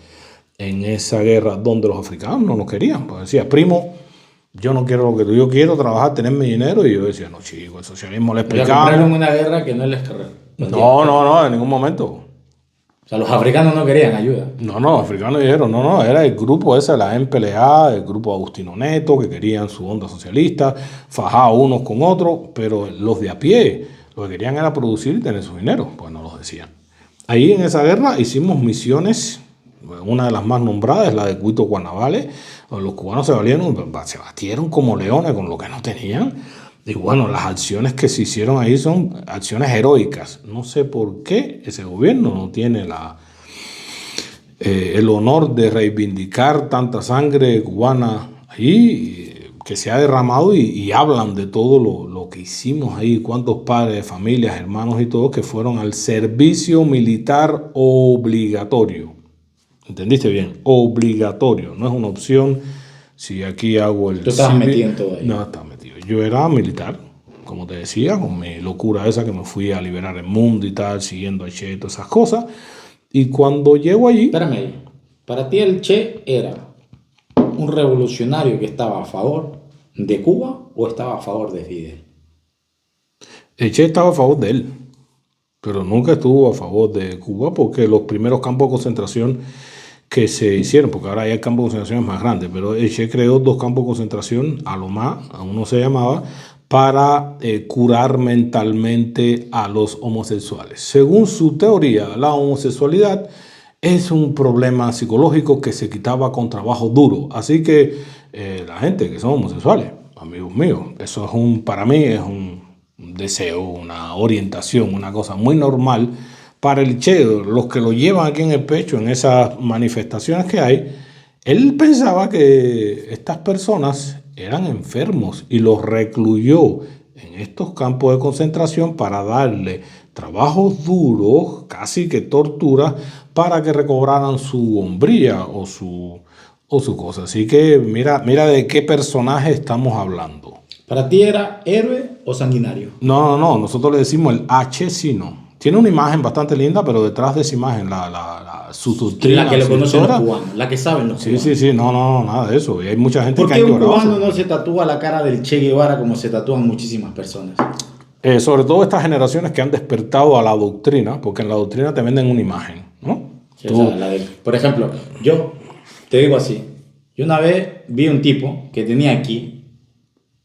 en esa guerra donde los africanos no nos querían? Pues decía, primo, yo no quiero lo que tú, yo quiero trabajar, tener mi dinero. Y yo decía, no, chico, el socialismo le Ya compraron explicamos. una guerra que no les corresponde. No, en ningún momento. O sea, los africanos no querían ayuda. No, africanos dijeron, no, era el grupo ese, la MPLA, el grupo Agustino Neto, que querían su onda socialista, fajar unos con otros, pero los de a pie, lo que querían era producir y tener su dinero, pues no los decían. Ahí en esa guerra hicimos misiones, una de las más nombradas es la de Cuito Guanabales, donde los cubanos se batieron como leones con lo que no tenían. Y bueno, las acciones que se hicieron ahí son acciones heroicas. No sé por qué ese gobierno no tiene el honor de reivindicar tanta sangre cubana ahí que se ha derramado y hablan de todo lo que hicimos ahí, cuántos padres, familias, hermanos y todos que fueron al servicio militar obligatorio. ¿Entendiste bien? Obligatorio, no es una opción. Si aquí hago el... Tú estabas metido en todo ahí. No, estaba metido. Yo era militar, como te decía, con mi locura esa que me fui a liberar el mundo y tal, siguiendo a Che y todas esas cosas. Y cuando llego allí... Espérame ahí. Para ti el Che era un revolucionario que estaba a favor de Cuba o estaba a favor de Fidel. El Che estaba a favor de él, pero nunca estuvo a favor de Cuba porque los primeros campos de concentración que se hicieron, porque ahora hay campos de concentración más grandes, pero el Che creó 2 campos de concentración, a lo más, a uno se llamaba, para curar mentalmente a los homosexuales. Según su teoría, la homosexualidad es un problema psicológico que se quitaba con trabajo duro. Así que la gente que son homosexuales, amigos míos, eso es para mí es un deseo, una orientación, una cosa muy normal. Para el Che, los que lo llevan aquí en el pecho, en esas manifestaciones que hay, él pensaba que estas personas eran enfermos y los recluyó en estos campos de concentración para darle trabajos duros, casi que tortura, para que recobraran su hombría o su cosa. Así que mira de qué personaje estamos hablando. ¿Para ti era héroe o sanguinario? No, nosotros le decimos el asesino. Tiene una imagen bastante linda, pero detrás de esa imagen, su doctrina. La que lo su conocen los historia. cubanos, la que saben los cubanos. Sí, no, nada de eso. Y hay mucha gente ¿Por que qué ha un llorado. cubano no se tatúa la cara del Che Guevara como se tatúan muchísimas personas? Sobre todo estas generaciones que han despertado a la doctrina, porque en la doctrina te venden una imagen, ¿no? Sí, o sea, por ejemplo, yo te digo así. Yo una vez vi un tipo que tenía aquí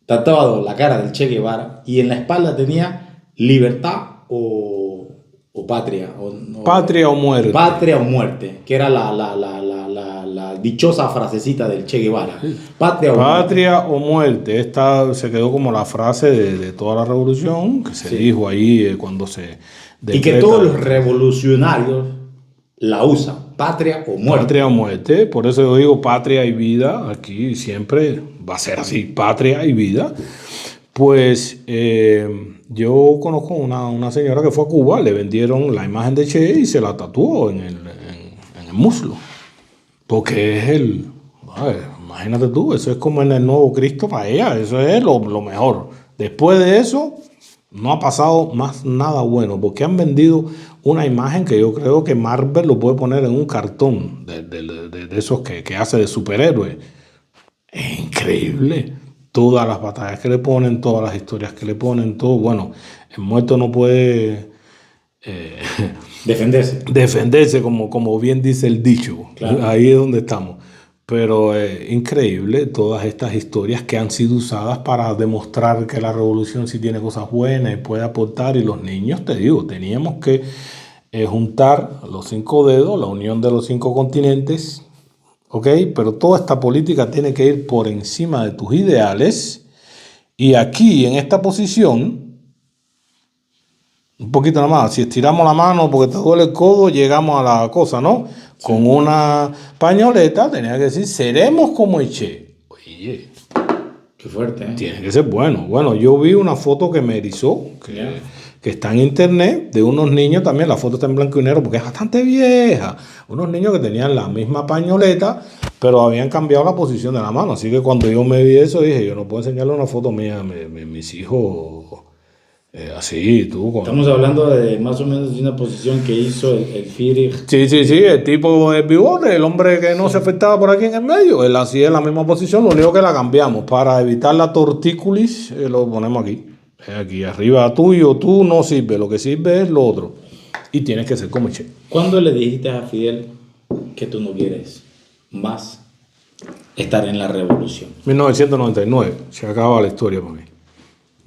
tatuado la cara del Che Guevara y en la espalda tenía libertad o patria. Patria o muerte. Patria o muerte, que era la dichosa frasecita del Che Guevara. Patria o muerte. Esta se quedó como la frase de toda la revolución que se dijo ahí cuando se decreta. Y que todos los revolucionarios la usan. Patria o muerte. Patria o muerte. Por eso yo digo patria y vida. Aquí siempre va a ser así. Patria y vida. Pues yo conozco una señora que fue a Cuba, le vendieron la imagen de Che y se la tatuó en el muslo. Porque es imagínate tú, eso es como en el nuevo Cristo para ella, eso es lo mejor. Después de eso, no ha pasado más nada bueno, porque han vendido una imagen que yo creo que Marvel lo puede poner en un cartón de esos que hace de superhéroe. Es increíble. Todas las batallas que le ponen, todas las historias que le ponen, todo. Bueno, el muerto no puede defenderse como bien dice el dicho. Claro. Ahí es donde estamos. Pero increíble todas estas historias que han sido usadas para demostrar que la revolución sí tiene cosas buenas y puede aportar. Y los niños, te digo, teníamos que juntar los 5 dedos, la unión de los 5 continentes. ¿Ok? Pero toda esta política tiene que ir por encima de tus ideales. Y aquí, en esta posición, un poquito nada más, si estiramos la mano porque te duele el codo, llegamos a la cosa, ¿no? con una pañoleta, tenía que decir, seremos como Che. Oye, Qué fuerte, ¿eh? tiene que ser bueno. Bueno, yo vi una foto que me erizó, que está en internet, de unos niños también, la foto está en blanco y negro porque es bastante vieja. Unos niños que tenían la misma pañoleta, pero habían cambiado la posición de la mano. Así que cuando yo me vi eso, dije, yo no puedo enseñarle una foto mía a mis hijos así, tú. Estamos hablando de más o menos de una posición que hizo el Führer. Sí, el tipo del bigote, el hombre que no se afectaba por aquí en el medio, él hacía en la misma posición, lo único que la cambiamos, para evitar la tortícolis, lo ponemos aquí. Aquí arriba tuyo, tú no sirve, lo que sirve es lo otro. Y tienes que ser como Che. ¿Cuándo le dijiste a Fidel que tú no quieres más estar en la revolución? 1999, se acaba la historia para mí.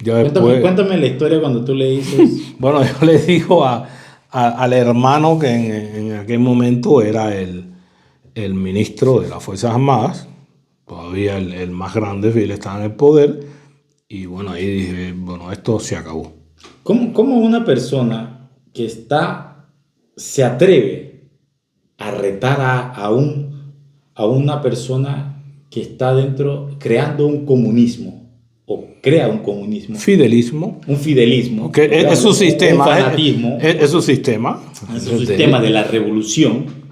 Ya después, Cuéntame la historia cuando tú le dices... bueno, yo le digo al hermano que en aquel momento era el ministro de las Fuerzas Armadas, todavía el más grande, Fidel estaba en el poder, y bueno, ahí dije, bueno, esto se acabó. ¿Cómo una persona que se atreve a retar a una persona que está dentro creando un comunismo o crea un comunismo? Fidelismo. Un fidelismo. Que es su sistema. Un fanatismo. Es su sistema. Es su sistema de la revolución.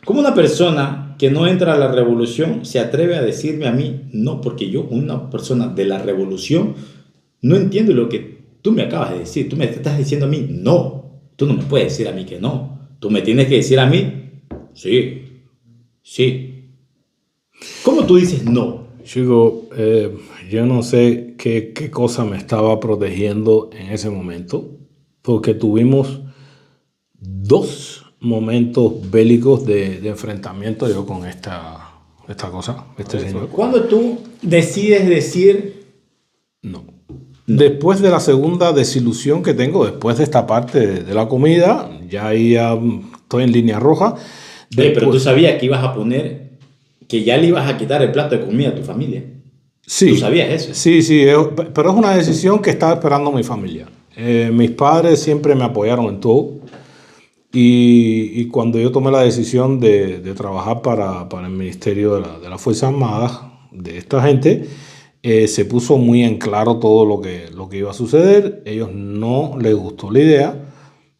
¿Cómo una persona que no entra a la revolución se atreve a decirme a mí no? Porque yo, una persona de la revolución, no entiendo lo que tú me acabas de decir. Tú me estás diciendo a mí no. Tú no me puedes decir a mí que no. Tú me tienes que decir a mí sí. ¿Cómo tú dices no? Chico, yo no sé qué cosa me estaba protegiendo en ese momento, porque tuvimos 2 momentos bélicos de enfrentamiento yo con esta cosa, este señor. ¿Cuándo tú decides decir No. Después de la segunda desilusión que tengo, después de esta parte de la comida, ya ahí estoy en línea roja. pero tú sabías que ibas a poner, que ya le ibas a quitar el plato de comida a tu familia? Sí. ¿Tú sabías eso? Sí, pero es una decisión que estaba esperando mi familia. Mis padres siempre me apoyaron en todo. Y cuando yo tomé la decisión de trabajar para el Ministerio de las Fuerzas Armadas, de esta gente, se puso muy en claro todo lo que iba a suceder. Ellos no les gustó la idea,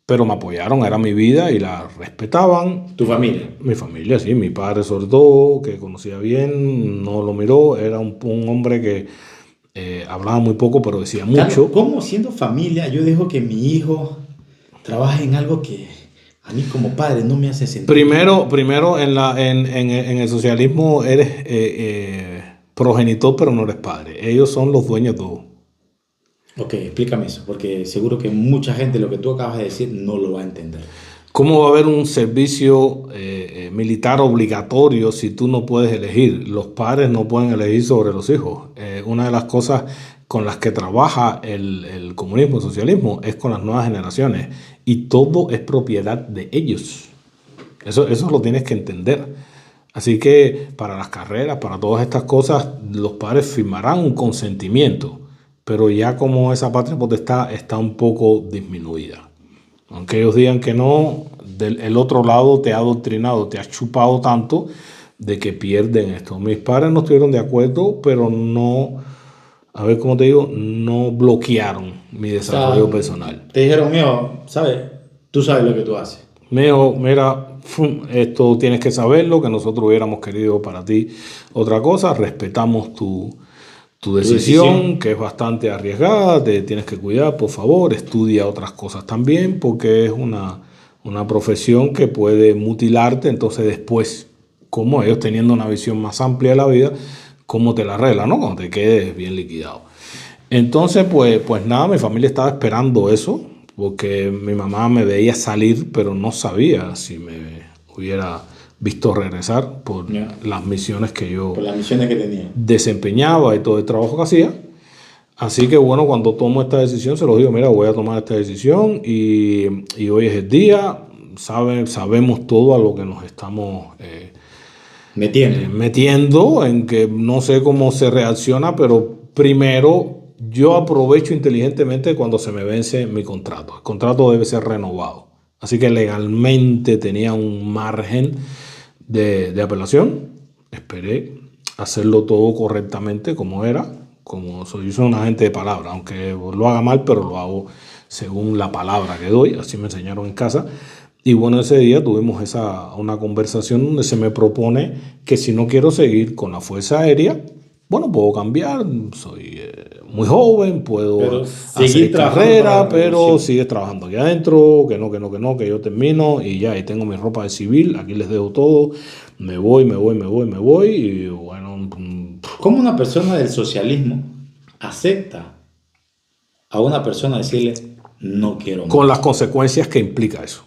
pero me apoyaron, era mi vida y la respetaban. ¿Tu familia? Mi familia, sí, mi padre sobre todo, que conocía bien, no lo miró, era un hombre que hablaba muy poco, pero decía mucho. Claro, ¿cómo siendo familia yo dejo que mi hijo trabaje en algo que a mí como padre no me hace sentido? Primero en el socialismo eres progenitor, pero no eres padre. Ellos son los dueños de todo. Ok, explícame eso, porque seguro que mucha gente lo que tú acabas de decir no lo va a entender. ¿Cómo va a haber un servicio militar obligatorio si tú no puedes elegir? Los padres no pueden elegir sobre los hijos. Una de las cosas con las que trabaja el comunismo, el socialismo, es con las nuevas generaciones. Y todo es propiedad de ellos. Eso lo tienes que entender. Así que para las carreras, para todas estas cosas, los padres firmarán un consentimiento. Pero ya como esa patria potestad está un poco disminuida. Aunque ellos digan que no, el otro lado te ha adoctrinado, te ha chupado tanto de que pierden esto. Mis padres no estuvieron de acuerdo, pero no, a ver cómo te digo, no bloquearon mi desarrollo personal. Te dijeron, mijo, ¿sabes? Tú sabes lo que tú haces. Me dijo, mira, esto tienes que saberlo, que nosotros hubiéramos querido para ti otra cosa, respetamos tu decisión, que es bastante arriesgada, te tienes que cuidar, por favor, estudia otras cosas también, porque es una profesión que puede mutilarte, entonces después, como ellos teniendo una visión más amplia de la vida, ¿cómo te la arregla, no? Cuando te quedes bien liquidado. Entonces, pues nada, mi familia estaba esperando eso, porque mi mamá me veía salir, pero no sabía si me hubiera visto regresar por las misiones que yo por las misiones que tenía. Desempeñaba y todo el trabajo que hacía. Así que bueno, cuando tomo esta decisión, se los digo, mira, voy a tomar esta decisión y hoy es el día, sabemos todo a lo que nos estamos metiendo, en que no sé cómo se reacciona, pero primero yo aprovecho inteligentemente cuando se me vence mi contrato. El contrato debe ser renovado. Así que legalmente tenía un margen de apelación. Esperé hacerlo todo correctamente como era, como soy un agente de palabra, aunque lo haga mal, pero lo hago según la palabra que doy, así me enseñaron en casa. Y bueno, ese día tuvimos una conversación donde se me propone que si no quiero seguir con la Fuerza Aérea, bueno, puedo cambiar, soy muy joven, puedo Pero hacer seguir trabajando para carrera, la pero revolución. sigues trabajando aquí adentro, que yo termino y ya, y tengo mi ropa de civil, aquí les dejo todo, me voy, y bueno, ¿Cómo una persona del socialismo acepta a una persona decirle, no quiero con las más? consecuencias que implica eso.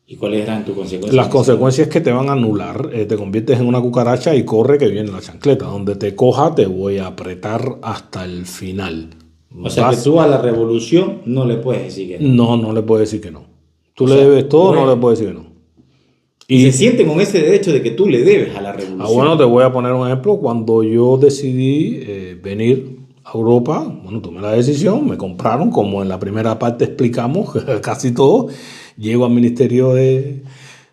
¿Y cuáles eran tus consecuencias? Las consecuencias es que te van a anular, te conviertes en una cucaracha y corre que viene la chancleta. Donde te coja te voy a apretar hasta el final. O sea que tú a la revolución no le puedes decir que no. No le puedes decir que no. Tú O le sea, debes todo, bueno. no le puedes decir que no. Y se sienten con ese derecho de que tú le debes a la revolución. Bueno, te voy a poner un ejemplo. Cuando yo decidí venir a Europa, bueno, tomé la decisión, me compraron, como en la primera parte explicamos, casi todo. Llego al Ministerio de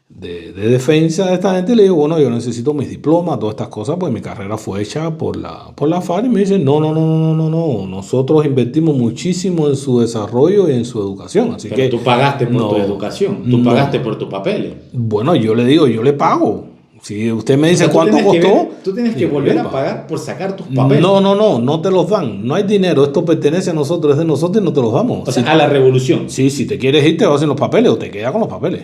Defensa de esta gente y le digo, bueno, yo necesito mis diplomas, todas estas cosas, pues mi carrera fue hecha por la FARC. Y me dicen, no, nosotros invertimos muchísimo en su desarrollo y en su educación. Así Pero que tú pagaste por no, tu educación, tú no. pagaste por tus papeles. Bueno, yo le digo, yo le pago. Si usted me dice O sea, cuánto costó, tú tienes que digo, volver "Epa". a pagar por sacar tus papeles. No te los dan. No hay dinero. Esto pertenece a nosotros, es de nosotros y no te los damos. O sea, a la revolución. Sí, si te quieres ir, te vas sin los papeles o te quedas con los papeles.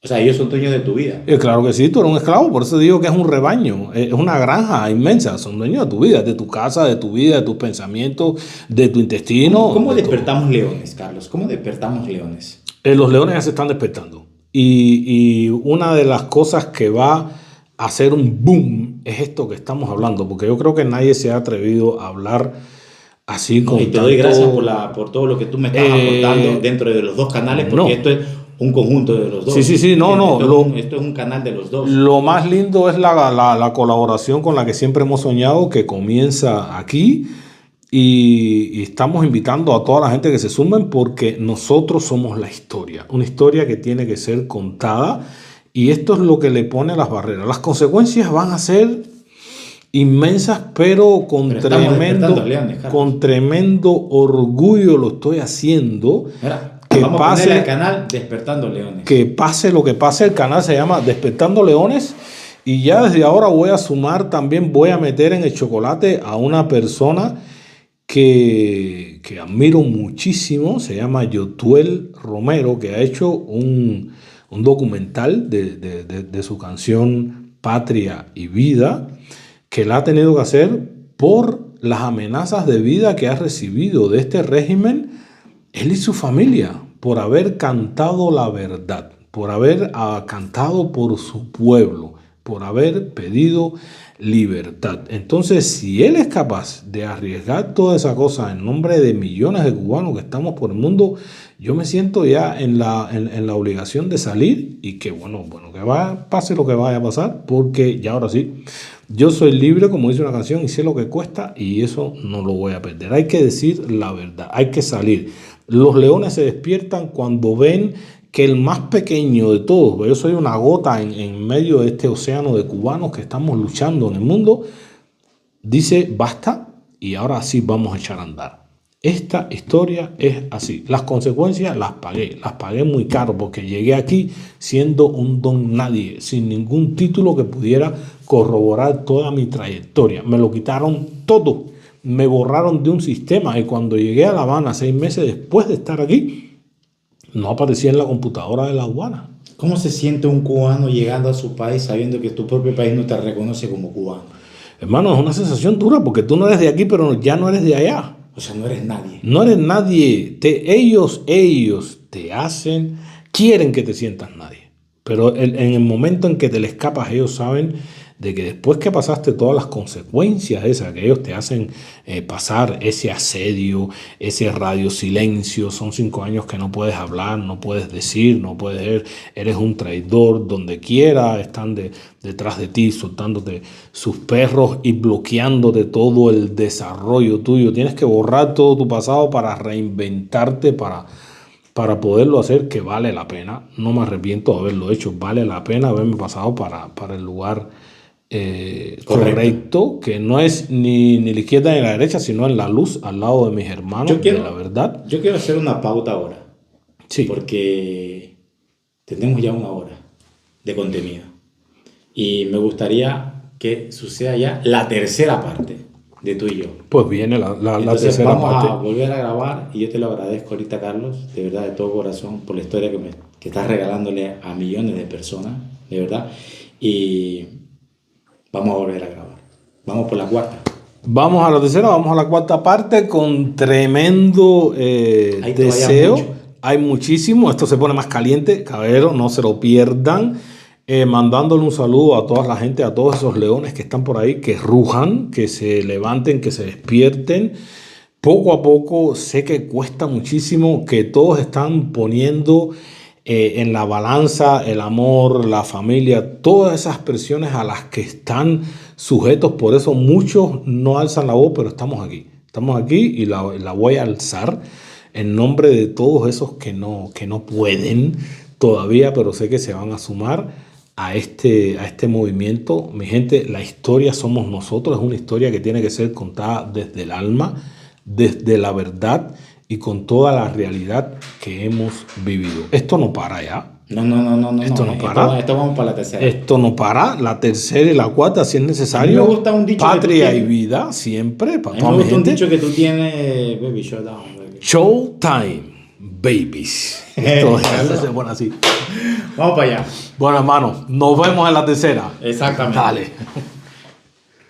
O sea, ellos son dueños de tu vida. Claro que sí, tú eres un esclavo, por eso digo que es un rebaño, es una granja inmensa, son dueños de tu vida, de tu casa, de tu vida, de tus pensamientos, de tu intestino. ¿Cómo de despertamos leones, Carlos? ¿Cómo despertamos leones? Los leones ya se están despertando. Y una de las cosas que va a hacer un boom es esto que estamos hablando, porque yo creo que nadie se ha atrevido a hablar así con Y te doy tanto- gracias por todo lo que tú me estás aportando dentro de los dos canales, porque no. esto es un conjunto de los dos. Sí, Esto es un canal de los dos. Lo más lindo es la colaboración con la que siempre hemos soñado, que comienza aquí y estamos invitando a toda la gente que se sumen porque nosotros somos la historia, una historia que tiene que ser contada y esto es lo que le pone las barreras. Las consecuencias van a ser inmensas, pero Pero estamos despertando leones, Carlos. con tremendo orgullo lo estoy haciendo. Mira, Que vamos a pase- ponerle al canal Despertando Leones. Que pase lo que pase, el canal se llama Despertando Leones y ya desde ahora voy a sumar, también voy a meter en el chocolate a una persona que admiro muchísimo, se llama Yotuel Romero, que ha hecho un documental de su canción Patria y Vida, que la ha tenido que hacer por las amenazas de vida que ha recibido de este régimen él y su familia, por haber cantado la verdad, por haber cantado por su pueblo, por haber pedido libertad. Entonces, si él es capaz de arriesgar toda esa cosa en nombre de millones de cubanos que estamos por el mundo, yo me siento ya en la obligación de salir y que pase lo que vaya a pasar, porque ya ahora sí, yo soy libre, como dice una canción, y sé lo que cuesta y eso no lo voy a perder. Hay que decir la verdad, hay que salir. Los leones se despiertan cuando ven que el más pequeño de todos, yo soy una gota en medio de este océano de cubanos que estamos luchando en el mundo, dice basta y ahora sí vamos a echar a andar. Esta historia es así. Las consecuencias las pagué muy caro porque llegué aquí siendo un don nadie, sin ningún título que pudiera corroborar toda mi trayectoria. Me lo quitaron todo, me borraron de un sistema y cuando llegué a La Habana 6 meses después de estar aquí, no aparecía en la computadora de la aduana. ¿Cómo se siente un cubano llegando a su país sabiendo que tu propio país no te reconoce como cubano? Hermano, es una sensación dura porque tú no eres de aquí, pero ya no eres de allá. O sea, no eres nadie. No eres nadie. Ellos te hacen, quieren que te sientas nadie. Pero en el momento en que te le escapas, ellos saben de que después que pasaste todas las consecuencias esas que ellos te hacen pasar, ese asedio, ese radio silencio, son 5 años que no puedes hablar, no puedes decir, no puedes, eres un traidor, donde quiera están detrás de ti, soltándote sus perros y bloqueándote todo el desarrollo tuyo. Tienes que borrar todo tu pasado para reinventarte, para poderlo hacer, que vale la pena. No me arrepiento de haberlo hecho, vale la pena haberme pasado para el lugar correcto, que no es ni la izquierda ni la derecha, sino en la luz, al lado de mis hermanos, de la verdad. Yo quiero hacer una pauta ahora, Sí. porque tenemos ya 1 hora de contenido y me gustaría que suceda ya la tercera parte de tú y yo. Pues viene la Entonces tercera vamos parte. a volver a grabar y yo te lo agradezco ahorita, Carlos, de verdad, de todo corazón, por la historia que estás regalándole a millones de personas, de verdad. Y vamos a volver a grabar. Vamos por la cuarta. Vamos a la tercera, vamos a la cuarta parte con tremendo Hay todavía deseo. mucho. Hay muchísimo. Esto se pone más caliente, caballero, no se lo pierdan. Mandándole un saludo a toda la gente, a todos esos leones que están por ahí, que rujan, que se levanten, que se despierten. Poco a poco, sé que cuesta muchísimo, que todos están poniendo en la balanza el amor, la familia, todas esas presiones a las que están sujetos. Por eso muchos no alzan la voz, pero estamos aquí. Estamos aquí y la voy a alzar en nombre de todos esos que no pueden todavía, pero sé que se van a sumar a este movimiento. Mi gente, la historia somos nosotros. Es una historia que tiene que ser contada desde el alma, desde la verdad y con toda la realidad que hemos vivido. Esto no para ya. No. Esto no para. Esto vamos para la tercera. Esto no para. La tercera y la cuarta, si es necesario. A mí me gusta un dicho Patria que tú y tienes. vida, siempre. A Para mí toda me mi gusta un gente. dicho que tú tienes, baby, showdown, baby. Showtime, babies. Esto se pone así. Vamos para allá. Bueno, hermano, nos vemos en la tercera. Exactamente. Dale.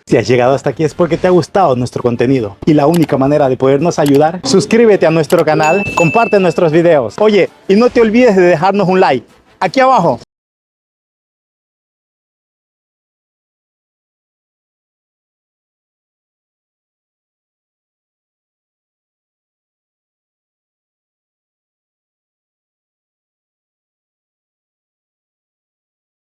Si has llegado hasta aquí es porque te ha gustado nuestro contenido. Y la única manera de podernos ayudar, suscríbete a nuestro canal, comparte nuestros videos. Oye, y no te olvides de dejarnos un like aquí abajo.